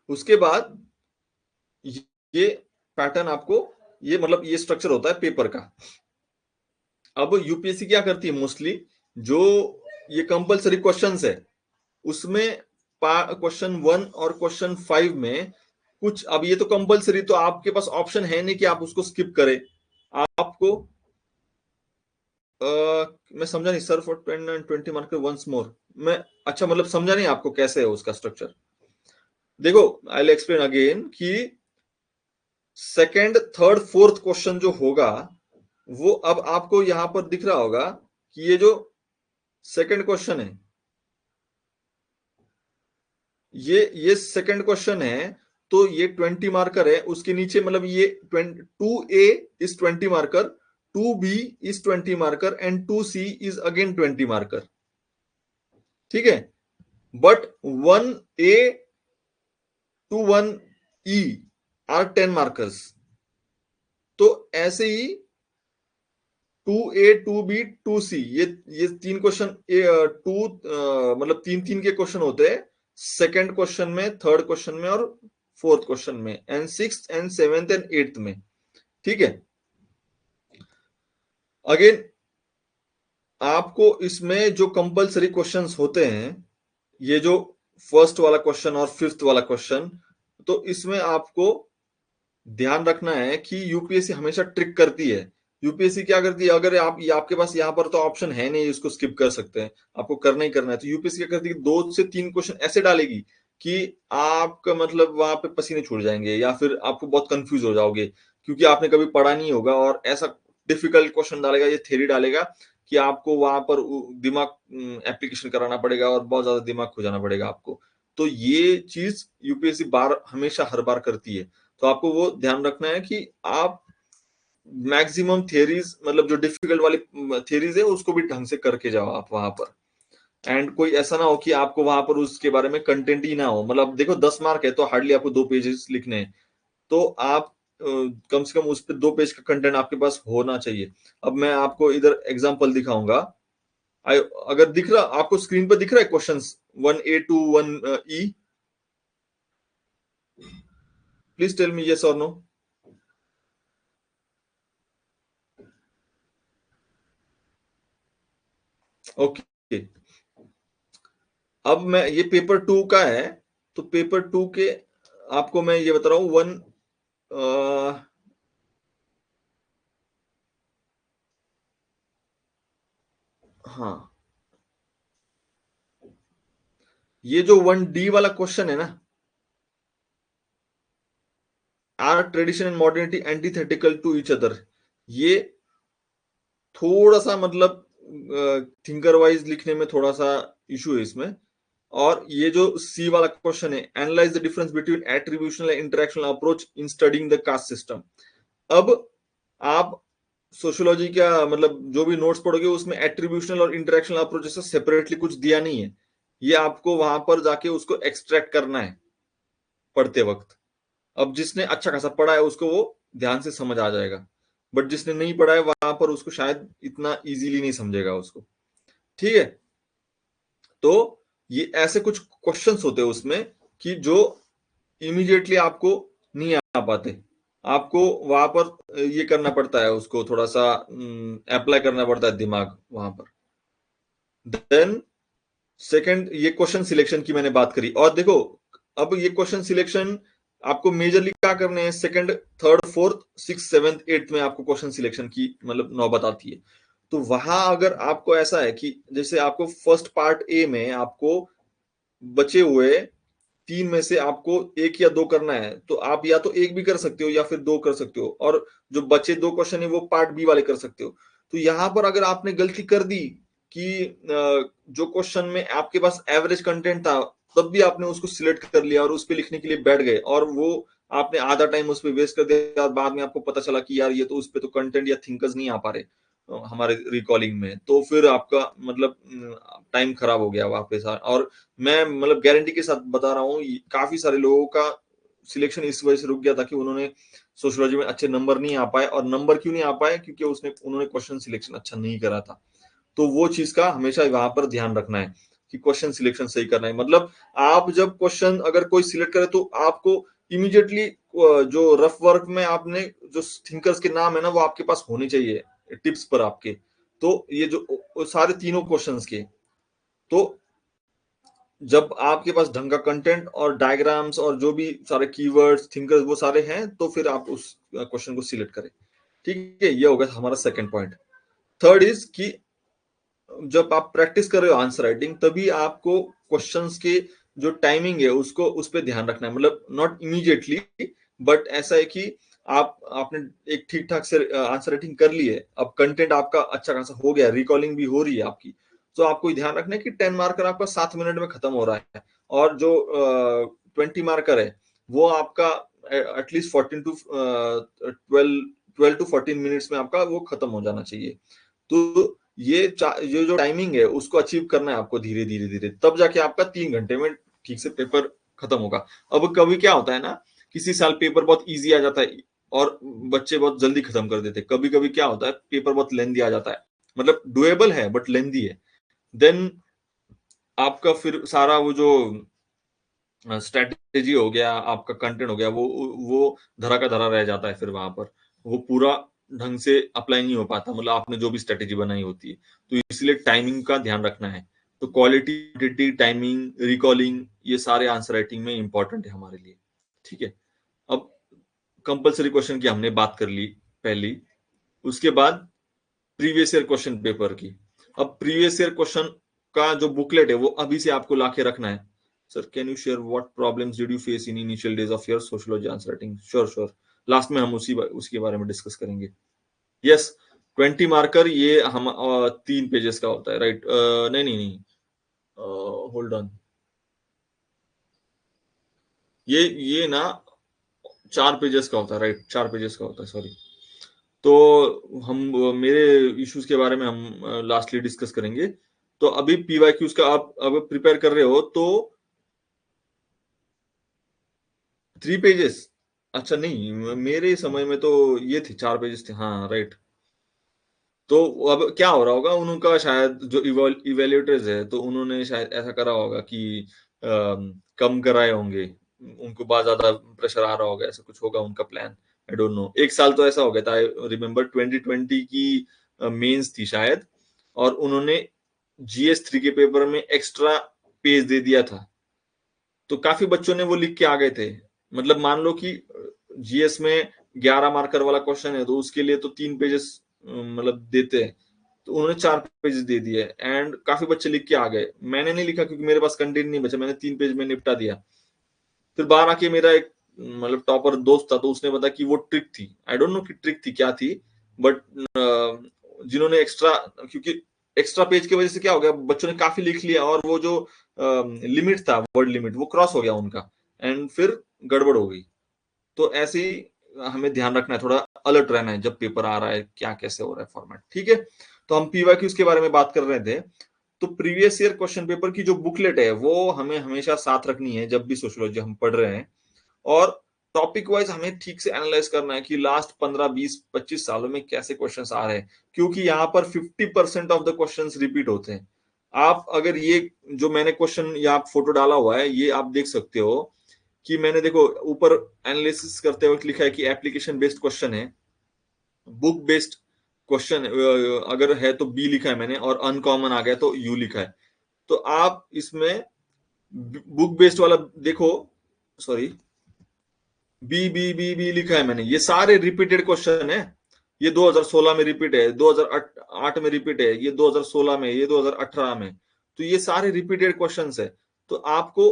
उसके बाद ये पैटर्न आपको, ये मतलब ये स्ट्रक्चर होता है पेपर का। अब यूपीएससी क्या करती है मोस्टली, जो ये कंपल्सरी क्वेश्चंस है उसमें क्वेश्चन 1 और क्वेश्चन 5 में कुछ, अब ये तो कंपल्सरी, तो आपके पास ऑप्शन है नहीं कि आप उसको स्किप करें। आपको मैं समझा नहीं sir, for 20 marker once more, मैं अच्छा मतलब समझा नहीं आपको कैसे है उसका स्ट्रक्चर। देखो आई विल एक्सप्लेन अगेन कि सेकंड थर्ड फोर्थ क्वेश्चन जो होगा वो अब आपको यहां पर दिख रहा होगा कि ये जो सेकंड क्वेश्चन है, ये सेकंड क्वेश्चन है, तो ये 20 मार्कर है। उसके नीचे मतलब ये 2A is 20 marker, 2B is 20 marker and 2C is again 20 marker, ठीक है। But 1A to 1E are 10 markers. तो ऐसे ही 2A 2B 2C ये 3 क्वेश्चन, टू मतलब 3-3 के क्वेश्चन होते हैं सेकंड क्वेश्चन में, थर्ड क्वेश्चन में और फोर्थ क्वेश्चन में, and 6th and 7th and 8th में, ठीक है। अगेन आपको इसमें जो कंपल्सरी क्वेश्चंस होते हैं, ये जो फर्स्ट वाला क्वेश्चन और 5th वाला क्वेश्चन, तो इसमें आपको ध्यान रखना है कि यूपीएससी हमेशा ट्रिक करती है। यूपीएससी क्या करती है, अगर आपके पास यहाँ पर तो ऑप्शन है नहीं इसको स्किप कर सकते हैं, आपको करना ही करना है, तो यूपीएससी क्या करती है 2 से 3 क्वेश्चन ऐसे डालेगी कि आपका मतलब वहां पे पसीने छूट जाएंगे, या फिर आपको बहुत कंफ्यूज हो जाओगे क्योंकि आपने कभी पढ़ा नहीं होगा, और ऐसा डिफिकल्ट क्वेश्चन डालेगा, ये थ्योरी डालेगा कि आपको वहां पर दिमाग एप्लीकेशन कराना पड़ेगा और बहुत ज्यादा दिमाग खो जाना पड़ेगा आपको। तो ये चीज यूपीएससी हमेशा हर बार करती है। तो आपको वो ध्यान रखना है कि आप मैक्सिमम थियरीज, मतलब जो डिफिकल्ट वाली थियरीज है उसको भी ढंग से करके जाओ आप वहां पर। एंड कोई ऐसा ना हो कि आपको वहां पर उसके बारे में कंटेंट ही ना हो। मतलब देखो 10 मार्क है तो हार्डली आपको 2 पेजेस लिखने हैं, तो आप कम से कम उस पर 2 पेज का कंटेंट आपके पास होना चाहिए। अब मैं आपको इधर एग्जाम्पल दिखाऊंगा। अगर दिख रहा आपको, स्क्रीन पर दिख रहा है question 1A to 1E? Please tell me yes or no. Okay, अब मैं ये पेपर टू का है, तो पेपर टू के आपको मैं ये बता रहा हूँ वन हाँ, ये जो 1D वाला क्वेश्चन है ना, are tradition and modernity antithetical to each other, ये थोड़ा सा मतलब थिंकर वाइज लिखने में थोड़ा सा इशू है इसमें। और ये जो सी वाला क्वेश्चन है, analyse the difference between attributional and interactional approach in studying the caste system. अब आप सोशियोलॉजी का मतलब जो भी नोट्स पढ़ोगे उसमें एट्रीब्यूशनल और इंटरेक्शनल अप्रोच से सेपरेटली कुछ दिया नहीं है, ये आपको वहां पर जाके उसको एक्सट्रैक्ट करना है पढ़ते वक्त। अब जिसने अच्छा खासा पढ़ा है उसको वो ध्यान से समझ आ जाएगा, बट जिसने नहीं पढ़ा है वहां पर उसको शायद इतना इजीली नहीं समझेगा उसको। ठीक है, तो ये ऐसे कुछ क्वेश्चंस होते हैं उसमें कि जो इमीडिएटली आपको नहीं आ पाते, आपको वहां पर ये करना पड़ता है, उसको थोड़ा सा अप्लाई करना पड़ता है दिमाग वहां पर। देन सेकंड, ये क्वेश्चन सिलेक्शन की मैंने बात करी, और देखो अब ये क्वेश्चन सिलेक्शन आपको मेजरली क्या करने हैं, second third fourth six seventh eighth में आपको क्वेश्चन सिलेक्शन की मतलब नौबत आती है। तो वहां अगर आपको ऐसा है कि जैसे आपको फर्स्ट पार्ट ए में आपको बचे हुए तीन में से आपको एक या दो करना है, तो आप या तो एक भी कर सकते हो या फिर दो कर सकते हो, और जो बचे दो क्वेश्चन है वो पार्ट बी वाले कर सकते हो। तो यहां पर अगर आपने गलती कर दी कि जो क्वेश्चन में आपके पास एवरेज कंटेंट था, तब भी आपने उसको सिलेक्ट कर लिया और उस पर लिखने के लिए बैठ गए, और वो आपने आधा टाइम उस पर वेस्ट कर दिया, और बाद में आपको पता चला कि यार ये तो उस पर तो कंटेंट या थिंकर्स नहीं आ पा रहे हमारे रिकॉर्डिंग में, तो फिर आपका मतलब टाइम खराब हो गया वापस। और मैं मतलब गारंटी के साथ बता रहा हूँ, काफी सारे लोगों का सिलेक्शन इस वजह से रुक गया था कि उन्होंने सोशियोलॉजी में अच्छे नंबर नहीं आ पाए। और नंबर क्यों नहीं आ पाए, क्योंकि उन्होंने क्वेश्चन सिलेक्शन अच्छा नहीं करा था। तो वो चीज का हमेशा वहां पर ध्यान रखना है कि क्वेश्चन सिलेक्शन सही करना है। मतलब आप जब क्वेश्चन अगर कोई सिलेक्ट करे तो आपको इमीडिएटली जो रफ वर्क में आपने जो थिंकर्स के नाम है ना वो आपके पास होने चाहिए टिप्स पर आपके। तो ये जो सारे तीनों क्वेश्चंस के, तो जब आपके पास ढंग का कंटेंट और डायग्राम्स और जो भी सारे कीवर्ड्स थिंकर्स वो सारे हैं, तो फिर आप उस क्वेश्चन को सिलेक्ट करें। ठीक है, ये होगा हमारा सेकंड पॉइंट। थर्ड इज कि जब आप प्रैक्टिस कर रहे हो आंसर राइटिंग, तभी आपको क्वेश्चंस के जो टाइमिंग है उसको उस पर ध्यान रखना है। मतलब नॉट इमीडिएटली, बट ऐसा है कि आपने एक ठीक ठाक से आंसर राइटिंग कर ली है, अब कंटेंट आपका अच्छा खासा हो गया, रिकॉलिंग भी हो रही है आपकी, तो आपको ध्यान रखना है कि 10 मार्कर आपका 7 मिनट में खत्म हो रहा है, और जो 20 मार्कर है वो आपका एटलीस्ट 12 to 14 मिनट्स में आपका वो खत्म हो जाना चाहिए। तो ये जो टाइमिंग है उसको अचीव करना है आपको धीरे धीरे धीरे, तब जाके आपका 3 घंटे में ठीक से पेपर खत्म होगा। अब कभी क्या होता है ना, किसी साल पेपर बहुत इजी आ जाता है और बच्चे बहुत जल्दी खत्म कर देते हैं, कभी कभी क्या होता है पेपर बहुत लेंदी आ जाता है, मतलब डुएबल है बट लेंदी है। देन आपका फिर सारा वो जो स्ट्रेटेजी हो गया, आपका कंटेंट हो गया, वो धरा का धरा रह जाता है, फिर वहां पर वो पूरा ढंग से अप्लाई नहीं हो पाता, मतलब आपने जो भी स्ट्रेटेजी बनाई होती है। तो इसलिए टाइमिंग का ध्यान रखना है। तो क्वालिटी, क्वांटिटी, टाइमिंग, रिकॉलिंग, ये सारे आंसर राइटिंग में इंपॉर्टेंट है हमारे लिए। ठीक है, अब कंपलसरी क्वेश्चन की हमने बात कर ली पहली, उसके बाद प्रीवियस ईयर क्वेश्चन पेपर की। अब प्रीवियस ईयर क्वेश्चन का जो बुकलेट है वो अभी से आपको लाके रखना है। Sir can you share what problems did you face in initial days of your sociology answer writing? Sure sure, last में हम उसके बारे में डिस्कस करेंगे। यस, 20 मार्कर ये हम 3 पेजेस का होता है, राइट? नहीं नहीं नहीं, होल्ड ऑन, ये ना 4 पेजेस का होता है, राइट? 4 पेजेस का होता है, सॉरी। तो हम मेरे इश्यूज के बारे में हम लास्टली डिस्कस करेंगे। तो अभी पीवाईक्यूज का आप अब प्रिपेयर कर रहे हो तो 3 पेजेस? अच्छा नहीं, मेरे समय में तो ये थे 4 पेजेस थे, हाँ राइट। तो अब क्या हो रहा होगा, उनका शायद जो इवेल्युएटर्स है तो उन्होंने शायद ऐसा करा होगा कि कम कराए होंगे, उनको बहुत ज्यादा प्रेशर आ रहा होगा, ऐसा कुछ होगा उनका प्लान। आई डोंट नो, एक साल तो ऐसा हो गया था, आई रिमेम्बर 2020 की मेंस थी शायद, और उन्होंने GS3 के पेपर में एक्स्ट्रा पेज दे दिया था, तो काफी बच्चों ने वो लिख के आ गए थे। मतलब मान लो कि GS में 11 मार्कर वाला क्वेश्चन है, तो उसके लिए तो 3 पेजेस मतलब देते हैं, तो उन्होंने 4 पेजेस दे दिए, एंड काफी बच्चे लिख के आ गए। मैंने नहीं लिखा क्योंकि मेरे पास कंटेंट नहीं बचा, मैंने 3 पेज में निपटा दिया। फिर बाहर आके मेरा एक मतलब टॉपर दोस्त था, तो उसने बताया कि वो ट्रिक थी। आई डोंट नो कि ट्रिक थी क्या थी, बट जिन्होंने एक्स्ट्रा, क्योंकि एक्स्ट्रा पेज की वजह से क्या हो गया, बच्चों ने काफी लिख लिया, और वो जो लिमिट था, वर्ड लिमिट, वो क्रॉस हो गया उनका, एंड फिर गड़बड़ हो गई। तो ऐसे ही हमें ध्यान रखना है, थोड़ा अलर्ट रहना है जब पेपर आ रहा है, क्या कैसे हो रहा है फॉर्मेट। ठीक है, तो हम पीवाईक्यूज के बारे में बात कर रहे थे। तो प्रीवियस ईयर क्वेश्चन पेपर की जो बुकलेट है वो हमें हमेशा साथ रखनी है जब भी सोशियोलॉजी हम पढ़ रहे हैं, और टॉपिक वाइज हमें ठीक से एनालाइज करना है कि लास्ट 15 20 25 सालों में कैसे क्वेश्चंस आ रहे हैं, क्योंकि यहाँ पर 50% ऑफ द क्वेश्चंस रिपीट होते हैं। आप अगर ये जो मैंने क्वेश्चन यहाँ फोटो डाला हुआ है, ये आप देख सकते हो कि मैंने देखो ऊपर एनालिसिस करते वक्त लिखा है कि एप्लीकेशन बेस्ड क्वेश्चन है, बुक बेस्ड क्वेश्चन अगर है तो बी लिखा है मैंने, और अनकॉमन आ गया तो यू लिखा है। तो आप इसमें बुक बेस्ड वाला देखो, sorry, B B B B लिखा है मैंने, ये सारे रिपीटेड क्वेश्चन है। ये 2016 में रिपीट है, 2008 में रिपीट है, ये 2016 में, ये 2018 में, तो ये सारे रिपीटेड क्वेश्चंस है। तो आपको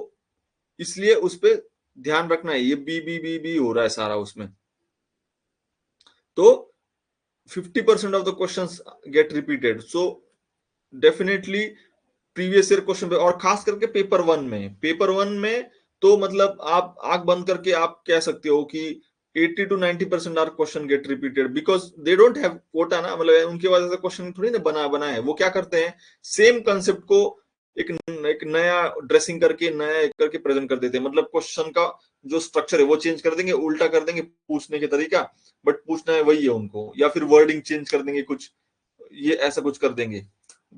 इसलिए उस पर ध्यान रखना है, ये बी बी बी बी हो रहा है सारा उसमें। तो 50% of the questions get repeated, so definitely previous year question पे, और खास करके पेपर वन में तो मतलब आप आंख बंद करके आप कह सकते हो कि 80 to 90% are question get repeated, because they don't have quota ना, मतलब उनके वजह से क्वेश्चन थोड़ी ना बना है। वो क्या करते हैं, सेम कंसेप्ट को एक नया ड्रेसिंग करके, नया एक करके प्रेजेंट कर देते हैं। मतलब क्वेश्चन का जो स्ट्रक्चर है वो चेंज कर देंगे, उल्टा कर देंगे पूछने के तरीका, बट पूछना है वही है उनको, या फिर वर्डिंग चेंज कर देंगे कुछ, ये ऐसा कुछ कर देंगे।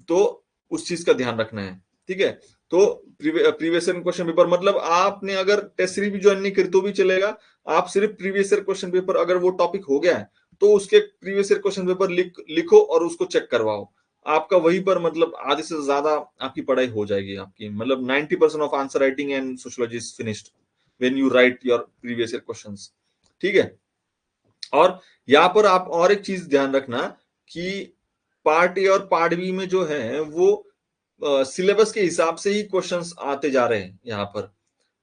तो उस चीज का ध्यान रखना है। ठीक है, तो प्रीवियस ईयर क्वेश्चन पेपर, मतलब आपने अगर टेस्ट सीरीज भी ज्वाइन नहीं करी तो भी चलेगा, आप सिर्फ प्रीवियस ईयर क्वेश्चन पेपर, अगर वो टॉपिक हो गया है तो उसके प्रीवियस ईयर क्वेश्चन पेपर लिखो और उसको चेक करवाओ। आपका वहीं पर मतलब आधे से ज्यादा आपकी पढ़ाई हो जाएगी आपकी, मतलब 90% of answer writing and sociology is finished when you right your previous year questions. ठीक है, और यहाँ पर आप और एक चीज ध्यान रखना कि पार्ट ए और पार्ट बी में जो है वो सिलेबस के हिसाब से ही क्वेश्चंस आते जा रहे हैं यहाँ पर।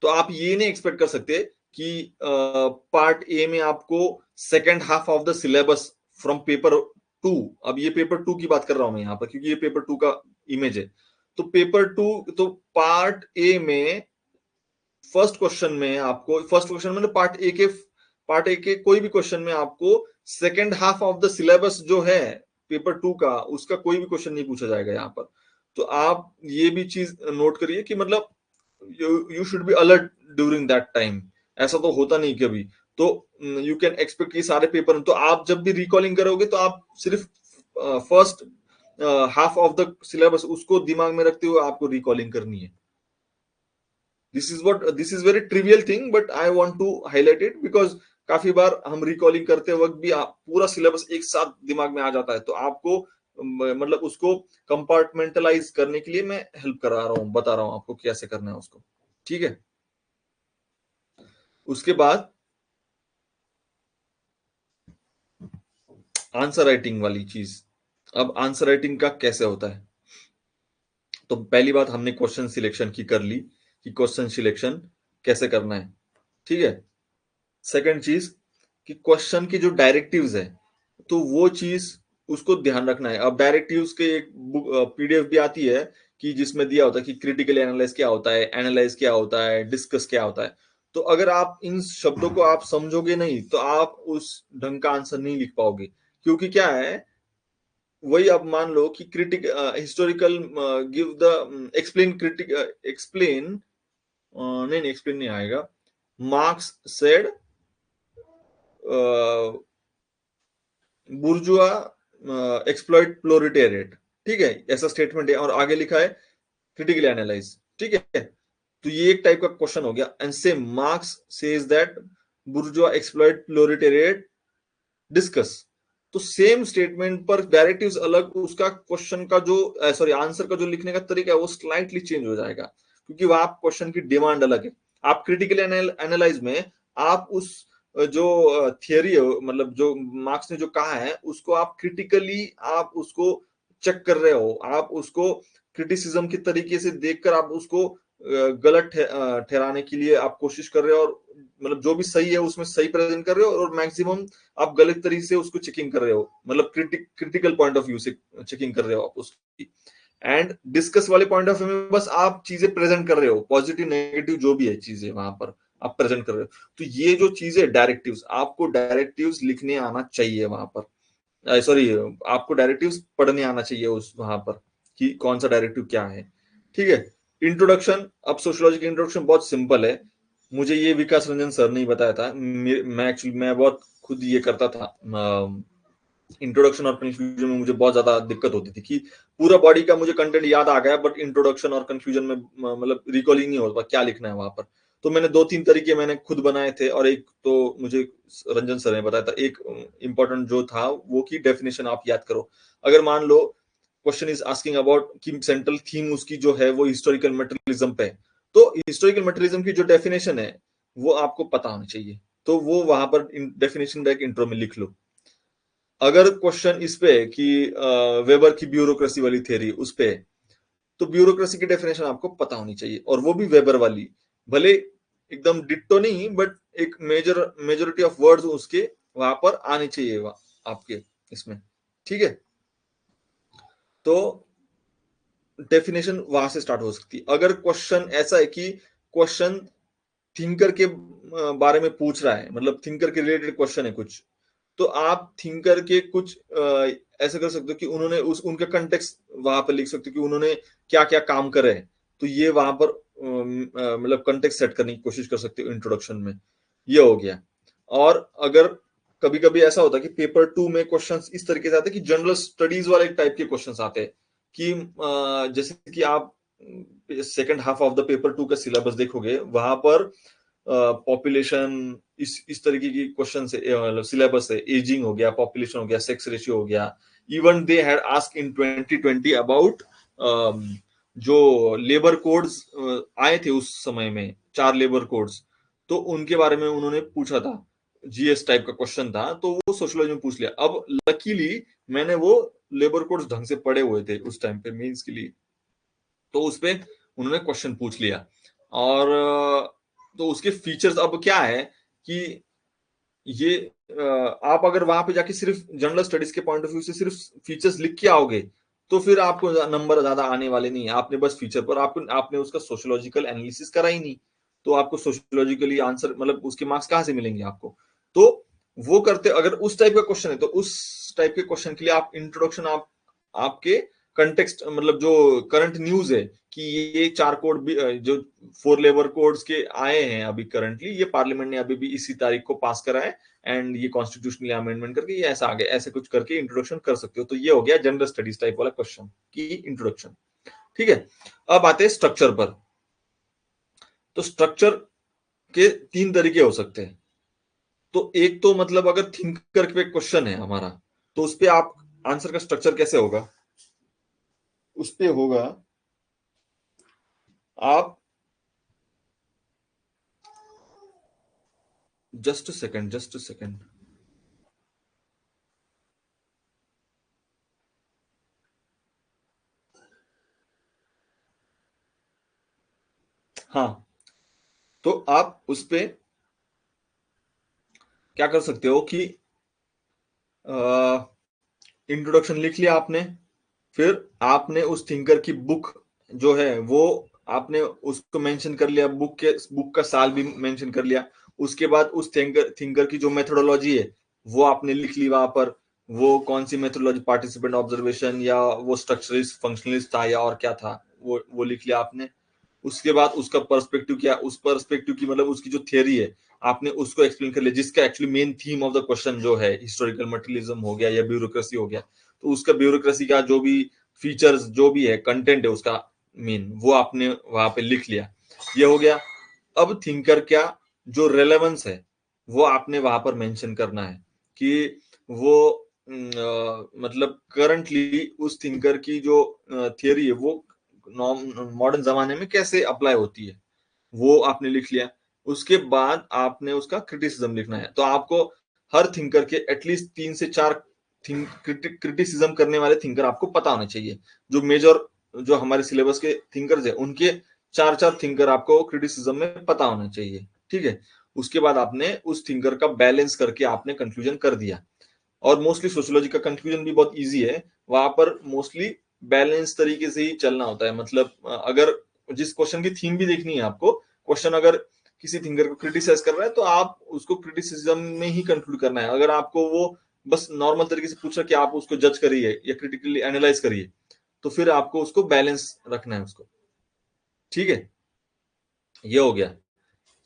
तो आप ये नहीं एक्सपेक्ट कर सकते कि पार्ट ए में आपको second half of the syllabus from paper 2, अब ये पेपर 2 की बात कर रहा हूं मैं यहाँ पर क्योंकि ये पेपर 2 का इमेज है। तो पेपर 2, तो पार्ट ए में फर्स्ट क्वेश्चन में पार्ट ए के कोई भी क्वेश्चन में आपको second half of the syllabus जो है पेपर 2 का, उसका कोई भी क्वेश्चन नहीं पूछा जाएगा यहाँ पर। तो आप ये भी चीज नोट करिए कि मतलब you should be alert during that time. ऐसा तो होता नहीं कभी, तो यू कैन एक्सपेक्ट कि सारे पेपर, तो आप जब भी रिकॉलिंग करोगे तो आप सिर्फ first half of the syllabus उसको दिमाग में रखते हुए आपको रिकॉलिंग करनी है। This is very trivial thing, but I want to highlight it because काफी बार हम रिकॉलिंग करते वक्त भी पूरा सिलेबस एक साथ दिमाग में आ जाता है, तो आपको मतलब उसको कंपार्टमेंटलाइज करने के लिए मैं हेल्प करा रहा हूँ, बता रहा हूँ आपको कैसे करना है उसको। ठीक है, उसके बाद आंसर राइटिंग वाली चीज। अब आंसर राइटिंग का कैसे होता है, तो पहली बात हमने क्वेश्चन सिलेक्शन की कर ली कि क्वेश्चन सिलेक्शन कैसे करना है। ठीक है, सेकंड चीज कि क्वेश्चन की जो डायरेक्टिव्स है, तो वो चीज उसको ध्यान रखना है। अब डायरेक्टिव्स के एक बुक पीडीएफ भी आती है कि जिसमें दिया होता है कि क्रिटिकल एनालाइज क्या होता है, एनालाइज क्या होता है, डिस्कस क्या होता है। तो अगर आप इन शब्दों को आप समझोगे नहीं तो आप उस ढंग का आंसर नहीं लिख पाओगे, क्योंकि क्या है, वही अब मान लो कि critic historical give the explain critic explain, नहीं नहीं एक्सप्लेन नहीं आएगा, मार्क्स सेड बुर्जुआ एक्सप्लॉइट प्लोरिटेरिएट। ठीक है, ऐसा स्टेटमेंट है, और आगे लिखा है क्रिटिकल एनालाइज। ठीक है, तो ये एक टाइप का क्वेश्चन हो गया। एंड से marks says that बुर्जुआ exploit proletariat, discuss. तो सेम स्टेटमेंट पर डायरेक्टिव्स अलग, उसका क्वेश्चन का जो सॉरी आंसर का जो लिखने का तरीका है वो स्लाइटली चेंज हो जाएगा, क्योंकि वहां क्वेश्चन की डिमांड अलग है। आप क्रिटिकल एनालाइज में आप उस जो थियरी है, मतलब जो मार्क्स ने जो कहा है उसको आप क्रिटिकली आप उसको चेक कर रहे हो, आप उसको क्रिटिसिज्म के तरीके से देखकर आप उसको गलत ठहराने के लिए आप कोशिश कर रहे हो, और मतलब जो भी सही है उसमें सही प्रेजेंट कर रहे हो, और मैक्सिमम आप गलत तरीके से उसको चेकिंग कर रहे हो, मतलब क्रिटिकल पॉइंट ऑफ व्यू से चेकिंग कर रहे हो आप उसकी। एंड डिस्कस वाले पॉइंट ऑफ व्यू में बस आप चीजें प्रेजेंट कर रहे हो, पॉजिटिव नेगेटिव जो भी है चीजें वहां पर आप प्रेजेंट कर रहे हो। तो ये जो चीजें डायरेक्टिव्स, आपको डायरेक्टिव्स लिखने आना चाहिए वहां पर, सॉरी आपको डायरेक्टिव्स पढ़ने आना चाहिए उस वहां पर कि कौन सा डायरेक्टिव क्या है। ठीक है। इंट्रोडक्शन, अब सोशियोलॉजी की इंट्रोडक्शन बहुत सिंपल है। मुझे ये विकास रंजन सर ने बताया था, मैं एक्चुअली मैं बहुत खुद ये करता था। इंट्रोडक्शन और कंफ्यूजन में मुझे बहुत ज्यादा दिक्कत होती थी कि पूरा बॉडी का मुझे कंटेंट याद आ गया, बट इंट्रोडक्शन और कंफ्यूजन में मतलब रिकॉल ही नहीं होता क्या लिखना है वहां पर। तो मैंने 2-3 तरीके मैंने खुद बनाए थे, और एक तो मुझे रंजन सर ने बताया था। एक इंपॉर्टेंट जो था वो की डेफिनेशन आप याद करो। अगर मान लो क्वेश्चन इज आस्किंग अबाउट कि सेंट्रल थीम उसकी जो है वो हिस्टोरिकल मटेरियलिज्म पे, तो हिस्टोरिकल मटेरियलिज्म की जो डेफिनेशन है वो आपको पता होनी चाहिए, तो वो वहां पर डेफिनेशन डायरेक्ट इंट्रो में लिख लो। अगर क्वेश्चन इस पे कि वेबर की ब्यूरोक्रेसी वाली थ्योरी उस पे, तो ब्यूरोक्रेसी की डेफिनेशन आपको पता होनी चाहिए, और वो भी वेबर वाली, भले एकदम डिट्टो नहीं, बट एक मेजोरिटी ऑफ वर्ड्स उसके वहां पर आने चाहिए आपके इसमें। ठीक है। तो डेफिनेशन वहां से स्टार्ट हो सकती है। अगर क्वेश्चन ऐसा है कि क्वेश्चन थिंकर के बारे में पूछ रहा है, मतलब थिंकर के रिलेटेड क्वेश्चन है कुछ, तो आप थिंकर के कुछ ऐसा कर सकते हो कि उन्होंने उस उनका कंटेक्स्ट वहां पर लिख सकते हो कि उन्होंने क्या क्या काम करे हैं। तो ये वहां पर मतलब कंटेक्स्ट सेट करने की कोशिश कर सकते हो इंट्रोडक्शन में। ये हो गया। और अगर कभी कभी ऐसा होता है कि पेपर 2 में क्वेश्चंस इस तरीके से आते हैं कि जनरल स्टडीज वाले टाइप के क्वेश्चंस आते हैं कि जैसे कि आप second half of the paper 2 का सिलेबस देखोगे, वहां पर पॉपुलेशन इस तरीके की क्वेश्चन से सिलेबस है। एजिंग हो गया, पॉपुलेशन हो गया, सेक्स रेशियो हो गया। Even they had ask in 2020 about जो लेबर कोड्स आए थे उस समय में, 4 लेबर कोड्स, तो उनके बारे में उन्होंने पूछा था। जीएस टाइप का क्वेश्चन था, तो वो सोशियोलॉजी में पूछ लिया। अब लकीली मैंने वो लेबर कोड्स ढंग से पढ़े हुए थे उस टाइम पे मेंस के लिए, तो उस पे उन्होंने क्वेश्चन पूछ लिया। और तो उसके फीचर्स अब क्या है कि ये आप अगर वहां पे जाके सिर्फ जनरल स्टडीज के पॉइंट ऑफ व्यू से सिर्फ फीचर्स लिख के आओगे, तो फिर आपको नंबर ज्यादा आने वाले नहीं है। आपने बस फीचर पर आपने उसका सोशियोलॉजिकल एनालिसिस करा ही नहीं, तो आपको सोशियोलॉजिकली आंसर मतलब उसके मार्क्स कहाँ से मिलेंगे आपको। तो वो करते, अगर उस टाइप का क्वेश्चन है तो उस टाइप के क्वेश्चन के लिए आप इंट्रोडक्शन आपके कंटेक्स्ट मतलब जो करंट न्यूज है कि ये 4 कोड भी जो 4 लेबर कोड्स के आए हैं अभी करंटली, ये पार्लियामेंट ने अभी भी इसी तारीख को पास करा है, एंड ये कॉन्स्टिट्यूशनली अमेंडमेंट करके ये ऐसा आ गया, ऐसे कुछ करके इंट्रोडक्शन कर सकते हो। तो ये हो गया जनरल स्टडीज टाइप वाला क्वेश्चन की इंट्रोडक्शन। ठीक है। अब आते हैं स्ट्रक्चर पर। तो स्ट्रक्चर के 3 तरीके हो सकते हैं। तो एक तो मतलब अगर थिंकर पे क्वेश्चन है हमारा, तो उस पे आप आंसर का स्ट्रक्चर कैसे होगा, उस पे होगा आप जस्ट अ सेकंड। हाँ, तो आप उस पे क्या कर सकते हो कि इंट्रोडक्शन लिख लिया आपने, फिर आपने उस थिंकर की बुक जो है वो आपने उसको मेंशन कर लिया, बुक का साल भी मेंशन कर लिया। उसके बाद उस थिंकर की जो मेथोडोलॉजी है वो आपने लिख ली वहां पर, वो कौन सी मेथोडोलॉजी, पार्टिसिपेंट ऑब्जर्वेशन या वो स्ट्रक्चरलिस्ट फंक्शनलिस्ट था या और क्या था, वो लिख लिया आपने। उसके बाद उसका पर्सपेक्टिव क्या, उस पर्सपेक्टिव की मतलब उसकी जो थियरी है आपने उसको एक्सप्लेन कर लिया, जिसका actually main theme of the question जो है हिस्टोरिकल मटेरियलिज्म हो गया या ब्यूरोक्रेसी हो गया, तो उसका ब्यूरोक्रेसी का जो भी फीचर्स जो भी है कंटेंट है उसका मेन, वो आपने वहां पे लिख लिया। ये हो गया। अब थिंकर क्या, जो रेलेवेंस है वो आपने वहां पर मेंशन करना है कि वो मतलब करंटली उस थिंकर की जो थियरी है वो मॉडर्न जमाने में कैसे अप्लाई होती है, वो आपने लिख लिया। उसके बाद आपने उसका क्रिटिसिज्म लिखना है। तो आपको हर थिंकर के एटलीस्ट 3 से 4 क्रिटिसिज्म करने वाले थिंकर आपको पता होने चाहिए। जो मेजर, जो हमारे सिलेबस के थिंकर्स है उनके 4 4 थिंकर आपको क्रिटिसिज्म में पता होना चाहिए। ठीक है, उसके बाद आपने उस थिंकर का बैलेंस करके आपने कंक्लूजन कर दिया। और मोस्टली सोशियोलॉजी का कंक्लूजन भी बहुत इजी है, वहां पर मोस्टली बैलेंस तरीके से ही चलना होता है। मतलब अगर जिस क्वेश्चन की थीम भी देखनी है आपको, क्वेश्चन अगर किसी थिंकर को क्रिटिसाइज कर रहा है तो आप उसको क्रिटिसिज्म में ही कंक्लूड करना है। अगर आपको वो बस नॉर्मल तरीके से पूछ रहा है कि आप उसको जज करिए या क्रिटिकली एनालाइज करिए, तो फिर आपको उसको बैलेंस रखना है उसको। ठीक है, ये हो गया।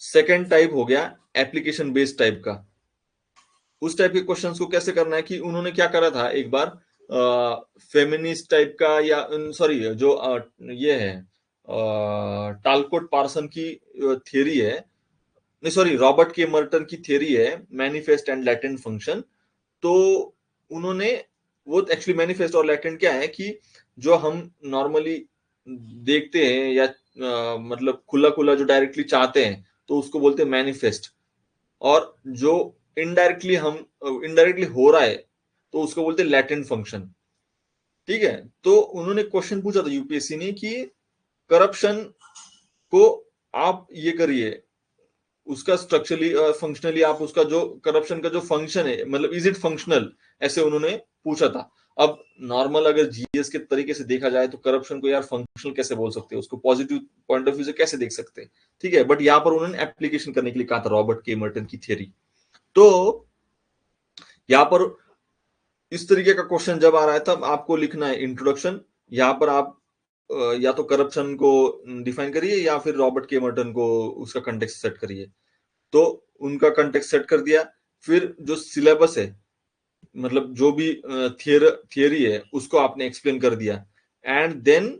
सेकेंड टाइप हो गया एप्लीकेशन बेस्ड टाइप का। उस टाइप के क्वेश्चंस को कैसे करना है कि उन्होंने क्या करा था एक बार, फेमिनिस्ट टाइप का, या सॉरी जो ये है टालकोट पार्सन की थियरी है, नहीं सॉरी रॉबर्ट के मर्टन की थियरी है मैनिफेस्ट एंड लैटेंट फंक्शन। तो उन्होंने, वो एक्चुअली मैनिफेस्ट और लैटेंट क्या है कि जो हम नॉर्मली देखते हैं या मतलब खुला खुला जो डायरेक्टली चाहते हैं तो उसको बोलते हैं मैनिफेस्ट। और जो इनडायरेक्टली हम इनडायरेक्टली हो रहा है तो उसको बोलते हैं लैटेंट फंक्शन। ठीक है, तो उन्होंने क्वेश्चन पूछा था यूपीएससी ने कि करप्शन को आप ये करिए, उसका स्ट्रक्चरली फंक्शनली आप उसका जो करप्शन का जो फंक्शन है, मतलब इज इट फंक्शनल, ऐसे उन्होंने पूछा था। अब नॉर्मल अगर जीएस के तरीके से देखा जाए तो करप्शन को यार फंक्शनल कैसे बोल सकते हैं, उसको पॉजिटिव पॉइंट ऑफ व्यू से कैसे देख सकते हैं। ठीक है, बट यहाँ पर उन्होंने एप्लीकेशन करने के लिए कहा था रॉबर्ट के मर्टन की थियरी। तो यहाँ पर इस तरीके का क्वेश्चन जब आ रहा है तब आपको लिखना है इंट्रोडक्शन। यहाँ पर आप या तो करप्शन को डिफाइन करिए या फिर रॉबर्ट के मर्टन को उसका कंटेक्स्ट सेट करिए। तो उनका कंटेक्स्ट सेट कर दिया। फिर जो सिलेबस है, मतलब जो भी थियरी है उसको आपने एक्सप्लेन कर दिया। एंड देन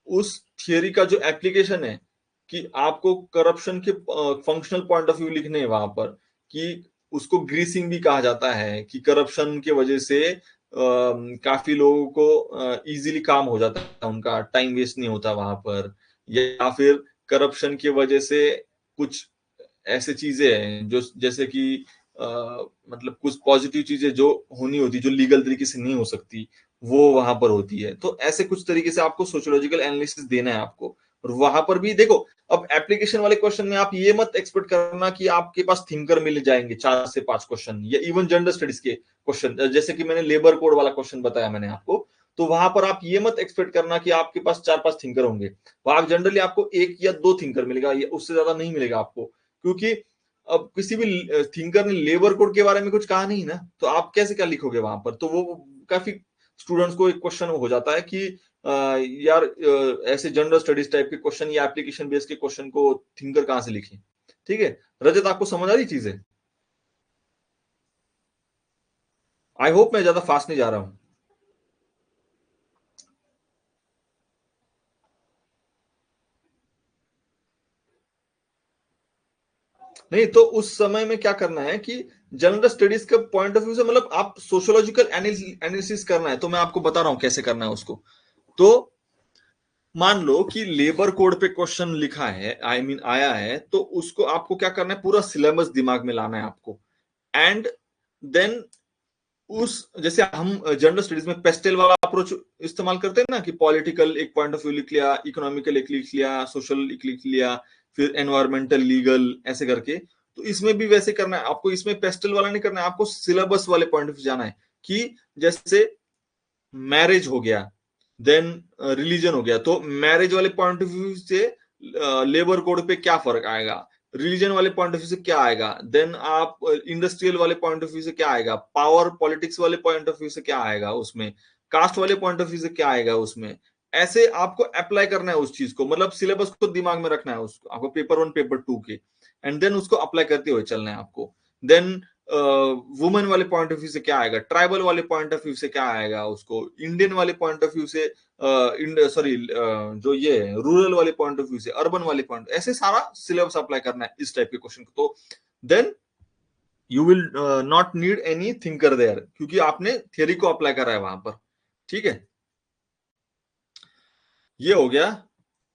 उस थियरी का जो एप्लीकेशन है कि आपको करप्शन के फंक्शनल पॉइंट ऑफ व्यू लिखने हैं वहां पर, कि उसको ग्रीसिंग भी कहा जाता है कि करप्शन की वजह से काफी लोगों को इजीली काम हो जाता है, उनका टाइम वेस्ट नहीं होता वहां पर। या फिर करप्शन की वजह से कुछ ऐसे चीजें हैं जो जैसे कि अ, मतलब कुछ पॉजिटिव चीजें जो होनी होती, जो लीगल तरीके से नहीं हो सकती, वो वहां पर होती है। तो ऐसे कुछ तरीके से आपको सोशियोलॉजिकल एनालिसिस देना है आपको। और वहां पर भी देखो, अब एप्लीकेशन वाले क्वेश्चन में आप ये मत एक्सपेक्ट करना कि आपके पास थिंकर मिल जाएंगे 4 से 5 क्वेश्चन, या इवन जनरल स्टडीज के क्वेश्चन, जैसे कि मैंने लेबर कोड वाला क्वेश्चन बताया मैंने आपको। तो वहां पर आप ये मत एक्सपेक्ट करना कि आपके पास 4 5 थिंकर होंगे। वहां जनरली आपको 1 या 2 थिंकर मिलेगा, या उससे ज्यादा नहीं मिलेगा आपको। क्योंकि अब किसी भी थिंकर ने लेबर कोड के बारे में कुछ कहा नहीं ना, तो आप कैसे क्या लिखोगे वहां पर। तो वो काफी स्टूडेंट्स को एक क्वेश्चन हो जाता है कि यार ऐसे जनरल स्टडीज टाइप के क्वेश्चन या एप्लीकेशन बेस्ड के क्वेश्चन को थिंकर कहाँ से लिखें। ठीक है, रजत आपको समझ आ रही चीजें? आई होप मैं ज्यादा फास्ट नहीं जा रहा हूँ। नहीं, तो उस समय में क्या करना है कि जनरल स्टडीज के पॉइंट ऑफ व्यू से, मतलब आप सोशियोलॉजिकल एनालिसिस करना है। तो मैं आपको बता रहा हूँ कैसे करना है उसको। तो मान लो कि लेबर कोड पे क्वेश्चन लिखा है, आई मीन आया है, तो उसको आपको क्या करना है, पूरा सिलेबस दिमाग में लाना है आपको। एंड देन उस, जैसे हम जनरल स्टडीज में पेस्टल वाला अप्रोच इस्तेमाल करते हैं ना, कि पॉलिटिकल एक पॉइंट ऑफ व्यू लिख लिया, इकोनॉमिकल एक लिख लिया, सोशल एक लिख लिया, फिर एनवायरमेंटल लीगल ऐसे करके। तो इसमें भी वैसे करना है आपको। इसमें पेस्टल वाला नहीं करना है आपको, सिलेबस वाले पॉइंट ऑफ व्यू जाना है कि जैसे मैरिज हो गया, देन रिलीजन हो गया। तो मैरिज वाले पॉइंट ऑफ व्यू से लेबर कोड पे क्या फर्क आएगा, रिलीजन वाले पॉइंट ऑफ व्यू से क्या आएगा, देन आप इंडस्ट्रियल वाले पॉइंट ऑफ व्यू से क्या आएगा, पावर पॉलिटिक्स वाले पॉइंट ऑफ व्यू से क्या आएगा उसमें, कास्ट वाले पॉइंट ऑफ व्यू से क्या आएगा उसमें। ऐसे आपको अप्लाई करना है उस चीज को, मतलब सिलेबस को दिमाग में रखना है उसको आपको, पेपर 1 पेपर 2 के। एंड देन उसको अप्लाई करते हुए चलना है आपको। देन वुमेन वाले पॉइंट ऑफ व्यू से क्या आएगा, ट्राइबल वाले पॉइंट ऑफ व्यू से क्या आएगा, उसको इंडियन वाले पॉइंट ऑफ व्यू से, सॉरी जो ये रूरल वाले पॉइंट ऑफ व्यू से, अर्बन वाले पॉइंट, ऐसे सारा सिलेबस अप्लाई करना है इस टाइप के क्वेश्चन को। तो then you will not need any thinker there, क्योंकि आपने थियरी को अप्लाई करा है वहां पर। ठीक है, ये हो गया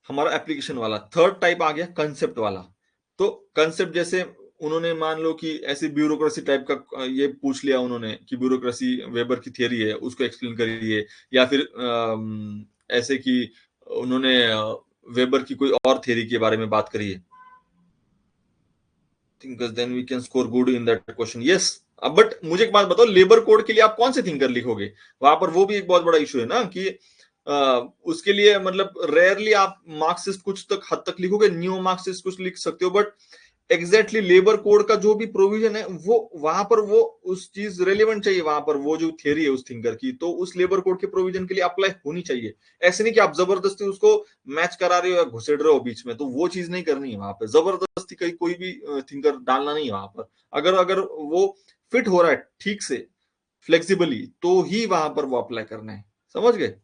हमारा एप्लीकेशन वाला। थर्ड टाइप आ गया कंसेप्ट वाला। तो कंसेप्ट जैसे उन्होंने मान लो कि ऐसी ब्यूरोक्रेसी टाइप का ये पूछ लिया उन्होंने कि ब्यूरोक्रेसी वेबर की थियरी है, उसको एक्सप्लेन करिए, या फिर ऐसे कि उन्होंने वेबर की कोई और थियरी के बारे में बात करी है, thinkers, then we can score good in that question. Yes. अब बट मुझे एक बात बताओ, लेबर कोड के लिए आप कौन से थिंकर लिखोगे वहां पर? वो भी एक बहुत बड़ा इशू है ना कि उसके लिए मतलब रेयरली आप मार्क्सिस्ट कुछ तक हद तक लिखोगे, न्यू मार्क्सिस्ट कुछ लिख सकते हो, बट एग्जैक्टली लेबर कोड का जो भी प्रोविजन है वो वहां पर वो उस चीज रेलिवेंट चाहिए वहां पर, वो जो थियरी है उस थिंकर की, तो उस लेबर कोड के प्रोविजन के लिए अप्लाई होनी चाहिए। ऐसे नहीं कि आप जबरदस्ती उसको मैच करा रहे हो या घुसेड़ रहे हो बीच में, तो वो चीज नहीं करनी है वहां पे। जबरदस्ती कोई भी थिंकर डालना नहीं है वहां पर। अगर अगर वो फिट हो रहा है ठीक से, फ्लेक्सिबली, तो ही वहां पर वो अप्लाई करना है। समझ गए?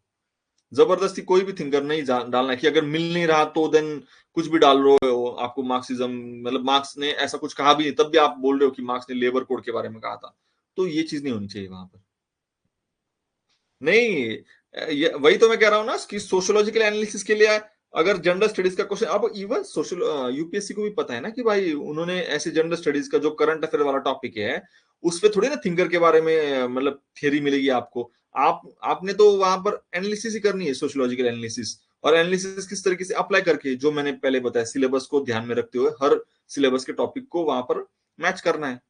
जबरदस्ती कोई भी थिंकर नहीं डालना कि अगर मिल नहीं रहा तो देन कुछ भी डाल रहे हो आपको मार्क्सिज्म, मतलब मार्क्स ने ऐसा कुछ कहा भी नहीं तब भी आप बोल रहे हो कि मार्क्स ने लेबर कोड के बारे में कहा था। तो ये चीज नहीं होनी चाहिए वहां पर। नहीं, ये वही तो मैं कह रहा हूँ ना कि सोशियोलॉजिकल एनालिसिस के लिए अगर जनरल स्टडीज का क्वेश्चन, अब इवन सोशल यूपीएससी को भी पता है ना कि भाई उन्होंने ऐसे जनरल स्टडीज का जो करंट अफेयर वाला टॉपिक है उस पे थोड़ी ना थिंकर के बारे में मतलब थियरी मिलेगी आपको। आपने तो वहां पर एनालिसिस ही करनी है, सोशियोलॉजिकल एनालिसिस। और एनालिसिस किस तरीके से अप्लाई करके, जो मैंने पहले बताया, सिलेबस को ध्यान में रखते हुए हर सिलेबस के टॉपिक को वहां पर मैच करना है,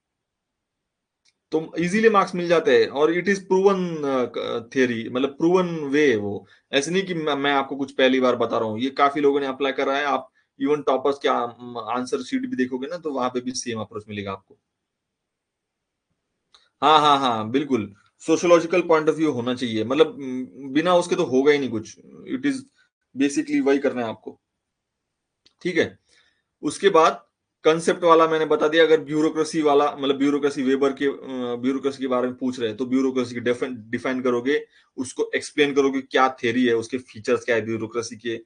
तो इजीली मार्क्स मिल जाते हैं। और इट इज प्रूवन थियरी, मतलब प्रूवन वे है वो। ऐसे नहीं कि मैं आपको कुछ पहली बार बता रहा हूँ, ये काफी लोगों ने अप्लाई करा है। आप इवन टॉपर्स के आंसर शीट भी देखोगे ना, तो वहां पे भी सेम अप्रोच मिलेगा आपको। हाँ हाँ हाँ बिल्कुल, सोशियोलॉजिकल पॉइंट ऑफ व्यू होना चाहिए, मतलब बिना उसके तो होगा ही नहीं कुछ। इट इज बेसिकली वही करना है आपको। ठीक है, उसके बाद कंसेप्ट वाला मैंने बता दिया। अगर ब्यूरोक्रेसी वाला, मतलब ब्यूरोक्रेसी वेबर के ब्यूरोक्रेसी के बारे में पूछ रहे हैं, तो ब्यूरोक्रेसी की डिफाइन करोगे, उसको एक्सप्लेन करोगे क्या थ्योरी है, उसके फीचर्स क्या है ब्यूरोक्रेसी के।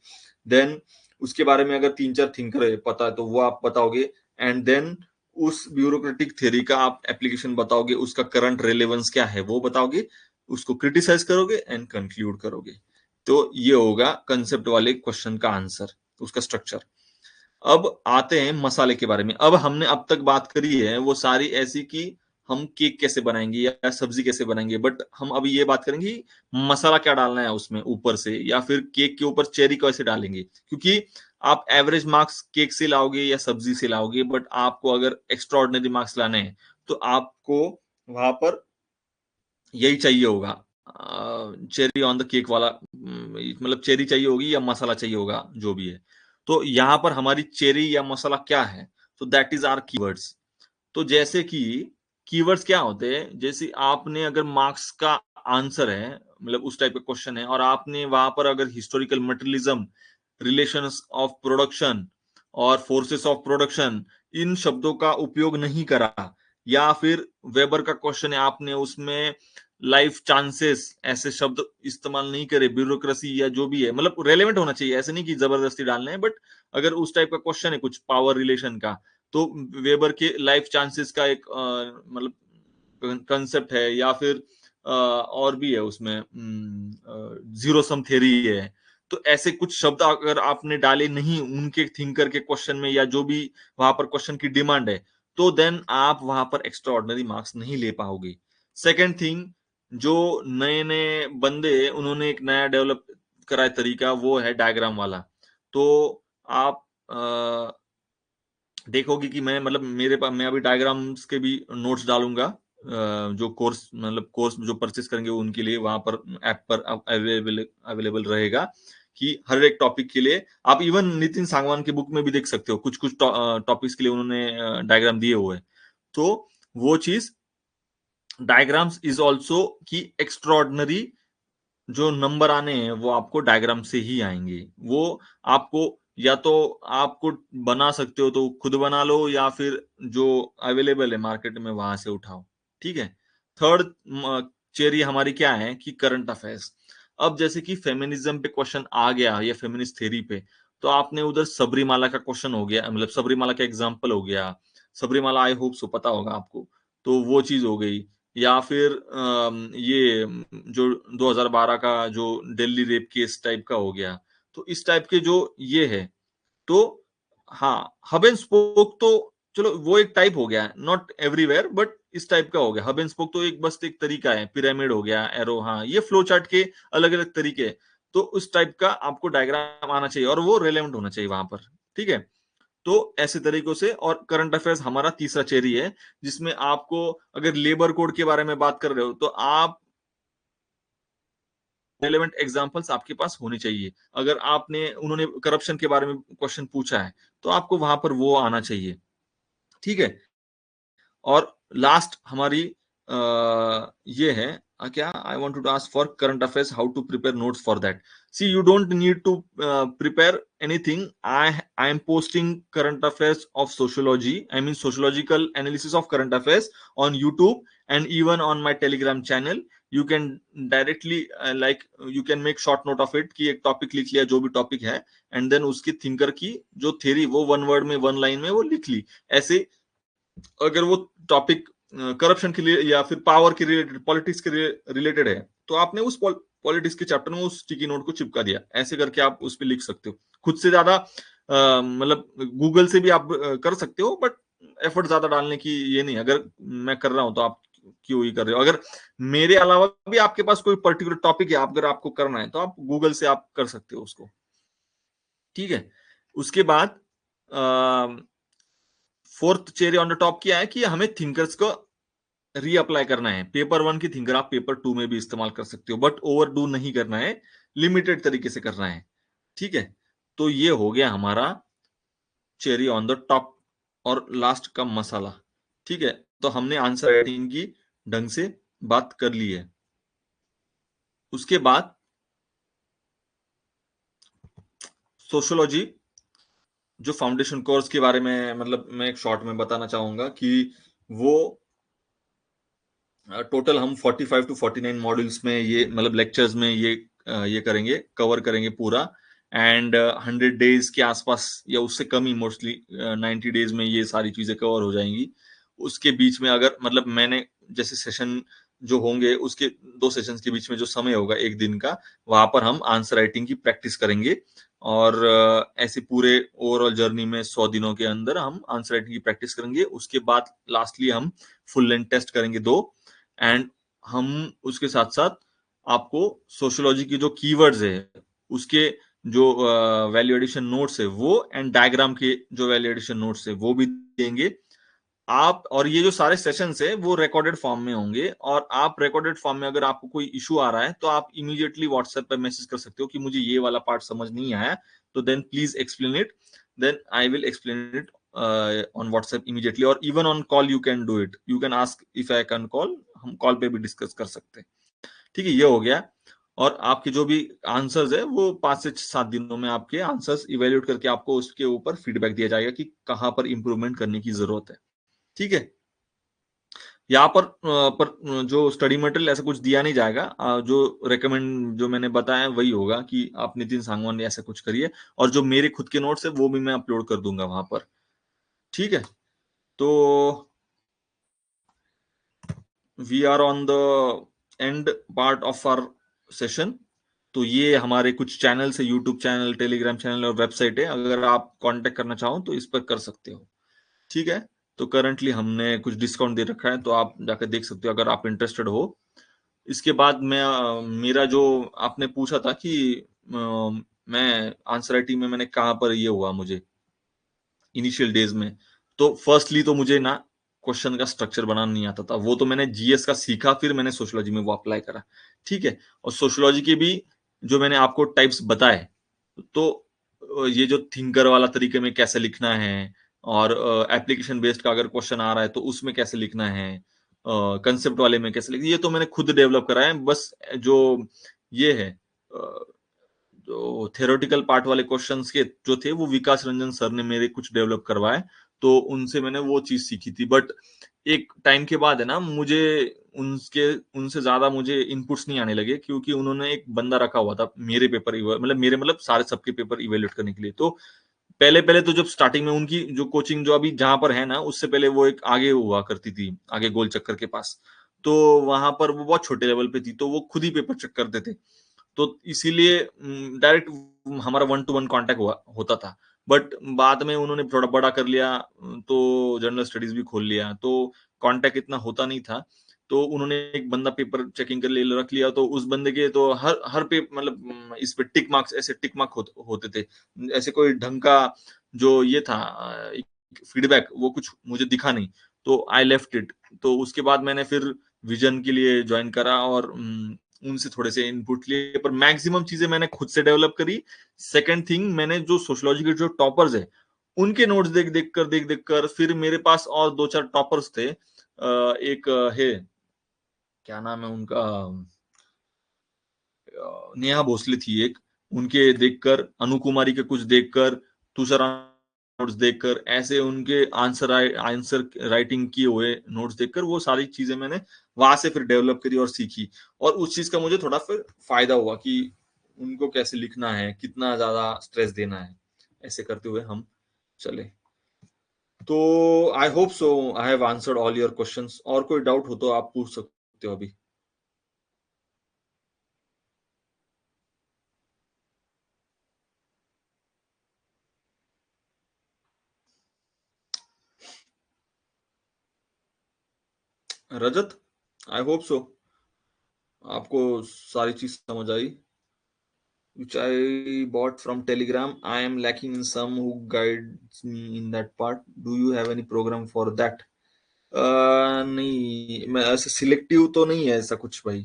देन उसके बारे में अगर तीन चार थिंकर पता है तो वो आप बताओगे। एंड देन उस ब्यूरोक्रेटिक थ्योरी का आप एप्लीकेशन बताओगे, उसका करंट रेलेवेंस क्या है वो बताओगे, उसको क्रिटिसाइज करोगे एंड कंक्लूड करोगे। तो ये होगा कंसेप्ट वाले क्वेश्चन का आंसर, उसका स्ट्रक्चर। अब आते हैं मसाले के बारे में। अब हमने अब तक बात करी है वो सारी ऐसी कि हम केक कैसे बनाएंगे या सब्जी कैसे बनाएंगे, बट हम अभी ये बात करेंगे मसाला क्या डालना है उसमें ऊपर से, या फिर केक के ऊपर चेरी कैसे डालेंगे। क्योंकि आप एवरेज मार्क्स केक से लाओगे या सब्जी से लाओगे, बट आपको अगर एक्स्ट्रा ऑर्डिनरी मार्क्स लाने हैं तो आपको वहां पर यही चाहिए होगा, चेरी ऑन द केक वाला, मतलब चेरी चाहिए होगी या मसाला चाहिए होगा, जो भी है। तो यहां पर हमारी चेरी या मसाला क्या है, तो दैट इज आर कीवर्ड्स। तो जैसे कि कीवर्ड्स क्या होते हैं, जैसे आपने अगर मार्क्स का आंसर है, मतलब उस टाइप का क्वेश्चन है, और आपने वहां पर अगर historical materialism, relations of production और फोर्सेस ऑफ प्रोडक्शन, इन शब्दों का उपयोग नहीं करा, या फिर वेबर का क्वेश्चन है आपने उसमें लाइफ चांसेस ऐसे शब्द इस्तेमाल नहीं करे, ब्यूरोक्रेसी या जो भी है, मतलब रेलेवेंट होना चाहिए, ऐसे नहीं कि जबरदस्ती डालने हैं, बट अगर उस टाइप का क्वेश्चन है कुछ पावर रिलेशन का, तो वेबर के लाइफ चांसेस का एक मतलब कंसेप्ट है, या फिर और भी है उसमें जीरो सम थ्योरी है। तो ऐसे कुछ शब्द अगर आपने डाले नहीं उनके थिंकर के क्वेश्चन में, या जो भी वहां पर क्वेश्चन की डिमांड है, तो देन आप वहां पर एक्स्ट्रा ऑर्डिनरी मार्क्स नहीं ले पाओगे। सेकेंड थिंग, जो नए नए बंदे उन्होंने एक नया डेवलप करा है तरीका, वो है डायग्राम वाला। तो आप देखोगे कि मैं, मतलब मेरे पास, मैं अभी डायग्राम्स के भी नोट्स डालूंगा, जो कोर्स, मतलब कोर्स जो परचेस करेंगे उनके लिए वहां पर ऐप पर अवेलेबल अवेलेबल रहेगा, कि हर एक टॉपिक के लिए आप इवन नितिन सांगवान की बुक में भी देख सकते हो, कुछ कुछ टॉपिक्स के लिए उन्होंने डायग्राम दिए हुए हैं। तो वो चीज, डायग्राम्स इज ऑल्सो की एक्स्ट्रॉर्डनरी जो नंबर आने हैं वो आपको डायग्राम से ही आएंगे। वो आपको या तो आपको बना सकते हो तो खुद बना लो, या फिर जो अवेलेबल है मार्केट में वहां से उठाओ। ठीक है। थर्ड चेरी हमारी क्या है कि करंट अफेयर्स। अब जैसे कि फेमिनिज्म पे क्वेश्चन आ गया या फेमिनिस्ट थ्योरी पे, तो आपने उधर सबरीमाला का क्वेश्चन हो गया, मतलब सबरीमाला का एग्जांपल हो गया। सबरीमाला आई होप सो पता होगा आपको, तो वो चीज हो गई। या फिर ये जो 2012 का जो दिल्ली रेप केस टाइप का हो गया। तो इस टाइप के जो ये है, तो हाँ, हब एंड स्पोक तो चलो वो एक टाइप हो गया, नॉट एवरीवेयर बट इस टाइप का हो गया। हब एंड स्पोक तो एक बस एक तरीका है, पिरामिड हो गया, एरो, हाँ, ये फ्लो चार्ट के अलग अलग तरीके हैं। तो उस टाइप का आपको डायग्राम आना चाहिए और वो रेलेवेंट होना चाहिए वहां पर। ठीक है। तो ऐसे तरीकों से, और करंट अफेयर्स हमारा तीसरा चेरी है, जिसमें आपको अगर लेबर कोड के बारे में बात कर रहे हो तो आप रेलेवेंट एग्जांपल्स आपके पास होने चाहिए। अगर आपने उन्होंने करप्शन के बारे में क्वेश्चन पूछा है तो आपको वहां पर वो आना चाहिए। ठीक है। और लास्ट हमारी ये है, क्या I want to ask for current affairs how to prepare notes for that. See you don't need to prepare anything. I am posting current affairs of sociology, I mean sociological analysis of current affairs on YouTube and even on my Telegram channel. You can directly like you can make short note of it कि एक टॉपिक लिख लिया, जो भी टॉपिक है, एंड देन उसकी थिंकर की जो थ्योरी वो वन वर्ड में, वन लाइन में वो लिख ली। ऐसे अगर वो टॉपिक करप्शन के लिए या फिर पावर के रिलेटेड, पॉलिटिक्स के रिलेटेड है, तो आपने उस पॉलिटिक्स के चैप्टर में उस स्टिकी नोट को चिपका दिया। ऐसे करके आप उस पर लिख सकते हो। खुद से ज्यादा मतलब गूगल से भी आप कर सकते हो, बट एफर्ट ज्यादा डालने की ये नहीं। अगर मैं कर रहा हूं तो आप क्यों ही कर रहे हो। अगर मेरे अलावा भी आपके पास कोई पर्टिकुलर टॉपिक है, अगर आपको करना है, तो आप गूगल से आप कर सकते हो उसको। ठीक है। उसके बाद fourth cherry on the top क्या है कि हमें थिंकर्स को रीअप्लाई करना है। पेपर वन की थिंकर आप पेपर टू में भी इस्तेमाल कर सकते हो, बट ओवरडू नहीं करना है, लिमिटेड तरीके से करना है। ठीक है। तो ये हो गया हमारा चेरी ऑन द टॉप और लास्ट का मसाला। ठीक है। तो हमने आंसर राइटिंग की ढंग से बात कर ली है। उसके बाद सोशियोलॉजी जो फाउंडेशन कोर्स के बारे में, मतलब मैं एक शॉर्ट में बताना चाहूंगा कि वो टोटल हम 45 टू 49 मॉड्यूल्स में, ये मतलब लेक्चर्स में ये करेंगे, कवर करेंगे पूरा। एंड 100 डेज के आसपास या उससे कम ही, मोस्टली 90 डेज में ये सारी चीजें कवर हो जाएंगी। उसके बीच में अगर मतलब मैंने जैसे सेशन जो होंगे, उसके 2 सेशंस के बीच में जो समय होगा एक दिन का, वहां पर हम आंसर राइटिंग की प्रैक्टिस करेंगे। और ऐसे पूरे ओवरऑल जर्नी में 100 दिनों के अंदर हम आंसर राइटिंग की प्रैक्टिस करेंगे। उसके बाद लास्टली हम फुल लेंथ टेस्ट करेंगे 2। एंड हम उसके साथ साथ आपको सोशियोलॉजी की जो कीवर्ड्स है उसके जो वैल्यू एडिशन नोट्स है वो, एंड डायग्राम के जो वैल्यू एडिशन नोट्स है वो भी देंगे आप। और ये जो सारे सेशंस है वो रिकॉर्डेड फॉर्म में होंगे, और आप रिकॉर्डेड फॉर्म में अगर आपको कोई इशू आ रहा है तो आप इमीडिएटली व्हाट्सएप पे मैसेज कर सकते हो कि मुझे ये वाला पार्ट समझ नहीं आया, तो then please explain it. Then I will explain it on WhatsApp immediately, और even on call you can do it, you can ask if I can call, हम कॉल पे भी डिस्कस कर सकते हैं। ठीक है, ये हो गया। और आपके जो भी आंसर्स है वो 5 से 7 दिनों में आपके आंसर्स इवेल्युएट करके आपको उसके ऊपर फीडबैक दिया जाएगा कि कहाँ पर इंप्रूवमेंट करने की जरूरत है। ठीक है। यहाँ पर जो स्टडी मटेरियल ऐसा कुछ दिया नहीं जाएगा। जो रेकमेंड जो मैंने बताया वही होगा कि आप नितिन सांगवान ने ऐसा कुछ करिए, और जो मेरे खुद के नोट्स है वो भी मैं अपलोड कर दूंगा वहां पर। ठीक है। तो we are on the end part of our session. तो ये हमारे कुछ चैनल्स है, यूट्यूब चैनल, टेलीग्राम चैनल और वेबसाइट है। अगर आप कांटेक्ट करना चाहो तो इस पर कर सकते हो। ठीक है। तो करंटली हमने कुछ डिस्काउंट दे रखा है, तो आप जाकर देख सकते हो अगर आप इंटरेस्टेड हो। इसके बाद मैं मेरा जो आपने पूछा था कि मैं आंसर राइटिंग में मैंने कहाँ पर ये हुआ मुझे इनिशियल डेज में। तो फर्स्टली तो मुझे ना क्वेश्चन का स्ट्रक्चर बनाना नहीं आता था, वो तो मैंने जीएस का सीखा, फिर मैंने सोशियोलॉजी में वो अप्लाई करा। ठीक है। और सोशियोलॉजी के भी जो मैंने आपको टाइप्स बताए, तो ये जो थिंकर वाला तरीके में कैसे लिखना है, और एप्लीकेशन बेस्ड का अगर क्वेश्चन आ रहा है तो उसमें कैसे लिखना है, कंसेप्ट वाले में कैसे लिखना, ये तो मैंने खुद डेवलप करा है। बस जो ये है जो थ्योरेटिकल पार्ट वाले क्वेश्चंस के जो थे वो विकास रंजन सर ने मेरे कुछ डेवलप करवाए, तो उनसे मैंने वो चीज सीखी थी। बट एक टाइम के बाद है ना, मुझे उनके उनसे ज्यादा मुझे इनपुट्स नहीं आने लगे, क्योंकि उन्होंने एक बंदा रखा हुआ था मेरे पेपर मतलब सारे सबके पेपर इवेल्युएट करने के लिए। तो पहले पहले तो जब स्टार्टिंग में उनकी जो कोचिंग जो अभी जहां पर है ना, उससे पहले वो एक आगे हुआ करती थी, आगे गोल चक्कर के पास। तो वहां पर वो बहुत छोटे लेवल पे थी, तो वो खुद ही पेपर चेक करते थे। तो इसीलिए डायरेक्ट हमारा 1-to-1 कांटेक्ट हुआ होता था। बट बाद में उन्होंने थोड़ा बड़ा कर लिया, तो जनरल स्टडीज भी खोल लिया, तो कांटेक्ट इतना होता नहीं था। तो उन्होंने एक बंदा पेपर चेकिंग के लिए रख लिया, तो उस बंदे के तो हर हर पे मतलब इस पे टिक मार्क्स, ऐसे टिक मार्क होते थे। ऐसे कोई ढंग का जो ये था फीडबैक, वो कुछ मुझे दिखा नहीं, तो आई लेफ्ट इट। तो उसके बाद मैंने फिर विजन के लिए ज्वाइन करा, और उनसे थोड़े से इनपुट लिए, पर मैक्सिमम चीजें मैंने खुद से डेवलप करी। सेकंड थिंग, मैंने जो सोशियोलॉजी के जो टॉपर्स है उनके नोट्स देख देख कर फिर मेरे पास और दो चार टॉपर्स थे। एक है, क्या नाम है उनका, नेहा भोसले थी एक, उनके देखकर, अनु कुमारी के कुछ देखकर, तुषार नोट्स देखकर, ऐसे उनके आंसर राइटिंग किए हुए नोट्स देखकर, वो सारी चीजें मैंने वहां से फिर डेवलप करी और सीखी। और उस चीज का मुझे थोड़ा फिर फायदा हुआ कि उनको कैसे लिखना है, कितना ज्यादा स्ट्रेस देना है, ऐसे करते हुए हम चले। तो I hope so I have answered all your questions. और कोई डाउट हो तो आप पूछ सकते हो अभी। रजत, आई होप सो आपको सारी चीज समझ आई, which I bought from Telegram. I am lacking in some who guides me in that part. Do you have any program for that? नहीं, मैं ऐसे सिलेक्टिव तो नहीं है ऐसा कुछ भाई।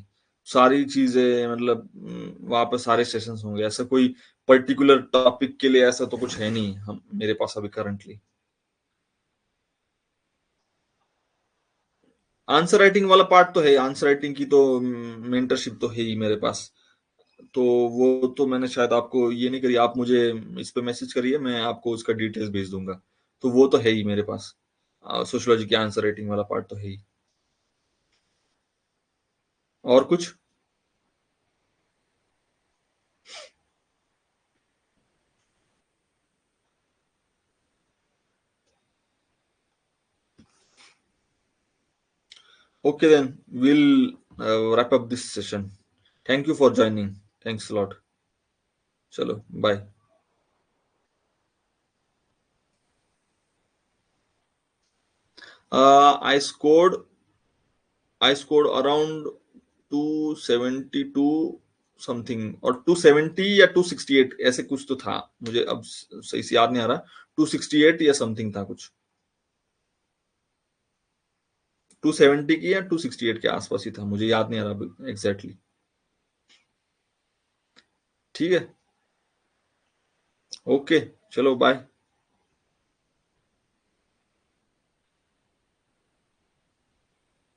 सारी चीजें मतलब वहाँ पे सारे सेशंस होंगे, ऐसा कोई पर्टिकुलर टॉपिक के लिए ऐसा तो कुछ है नहीं हम मेरे पास अभी करंटली। आंसर राइटिंग वाला पार्ट तो है, आंसर राइटिंग की तो मेंटरशिप तो है ही मेरे पास। तो वो तो मैंने शायद आपको ये नहीं करी, आप मुझे इस पे मैसेज करिए, मैं आपको उसका डिटेल्स भेज दूंगा। तो वो तो है ही मेरे पास, सोशियोलॉजी की आंसर राइटिंग वाला पार्ट तो है ही। और कुछ? Okay then, will wrap up this session. Thank you for joining. Thanks a lot. चलो bye. I scored I scored around 272 something, और 270 या 268 ऐसे कुछ तो था, मुझे अब सही से याद नहीं आ रहा। 268 या समथिंग था कुछ, 270 की या 268 के आसपास ही था, मुझे याद नहीं आ रहा एग्जैक्टली। ठीक है, ओके, चलो बाय।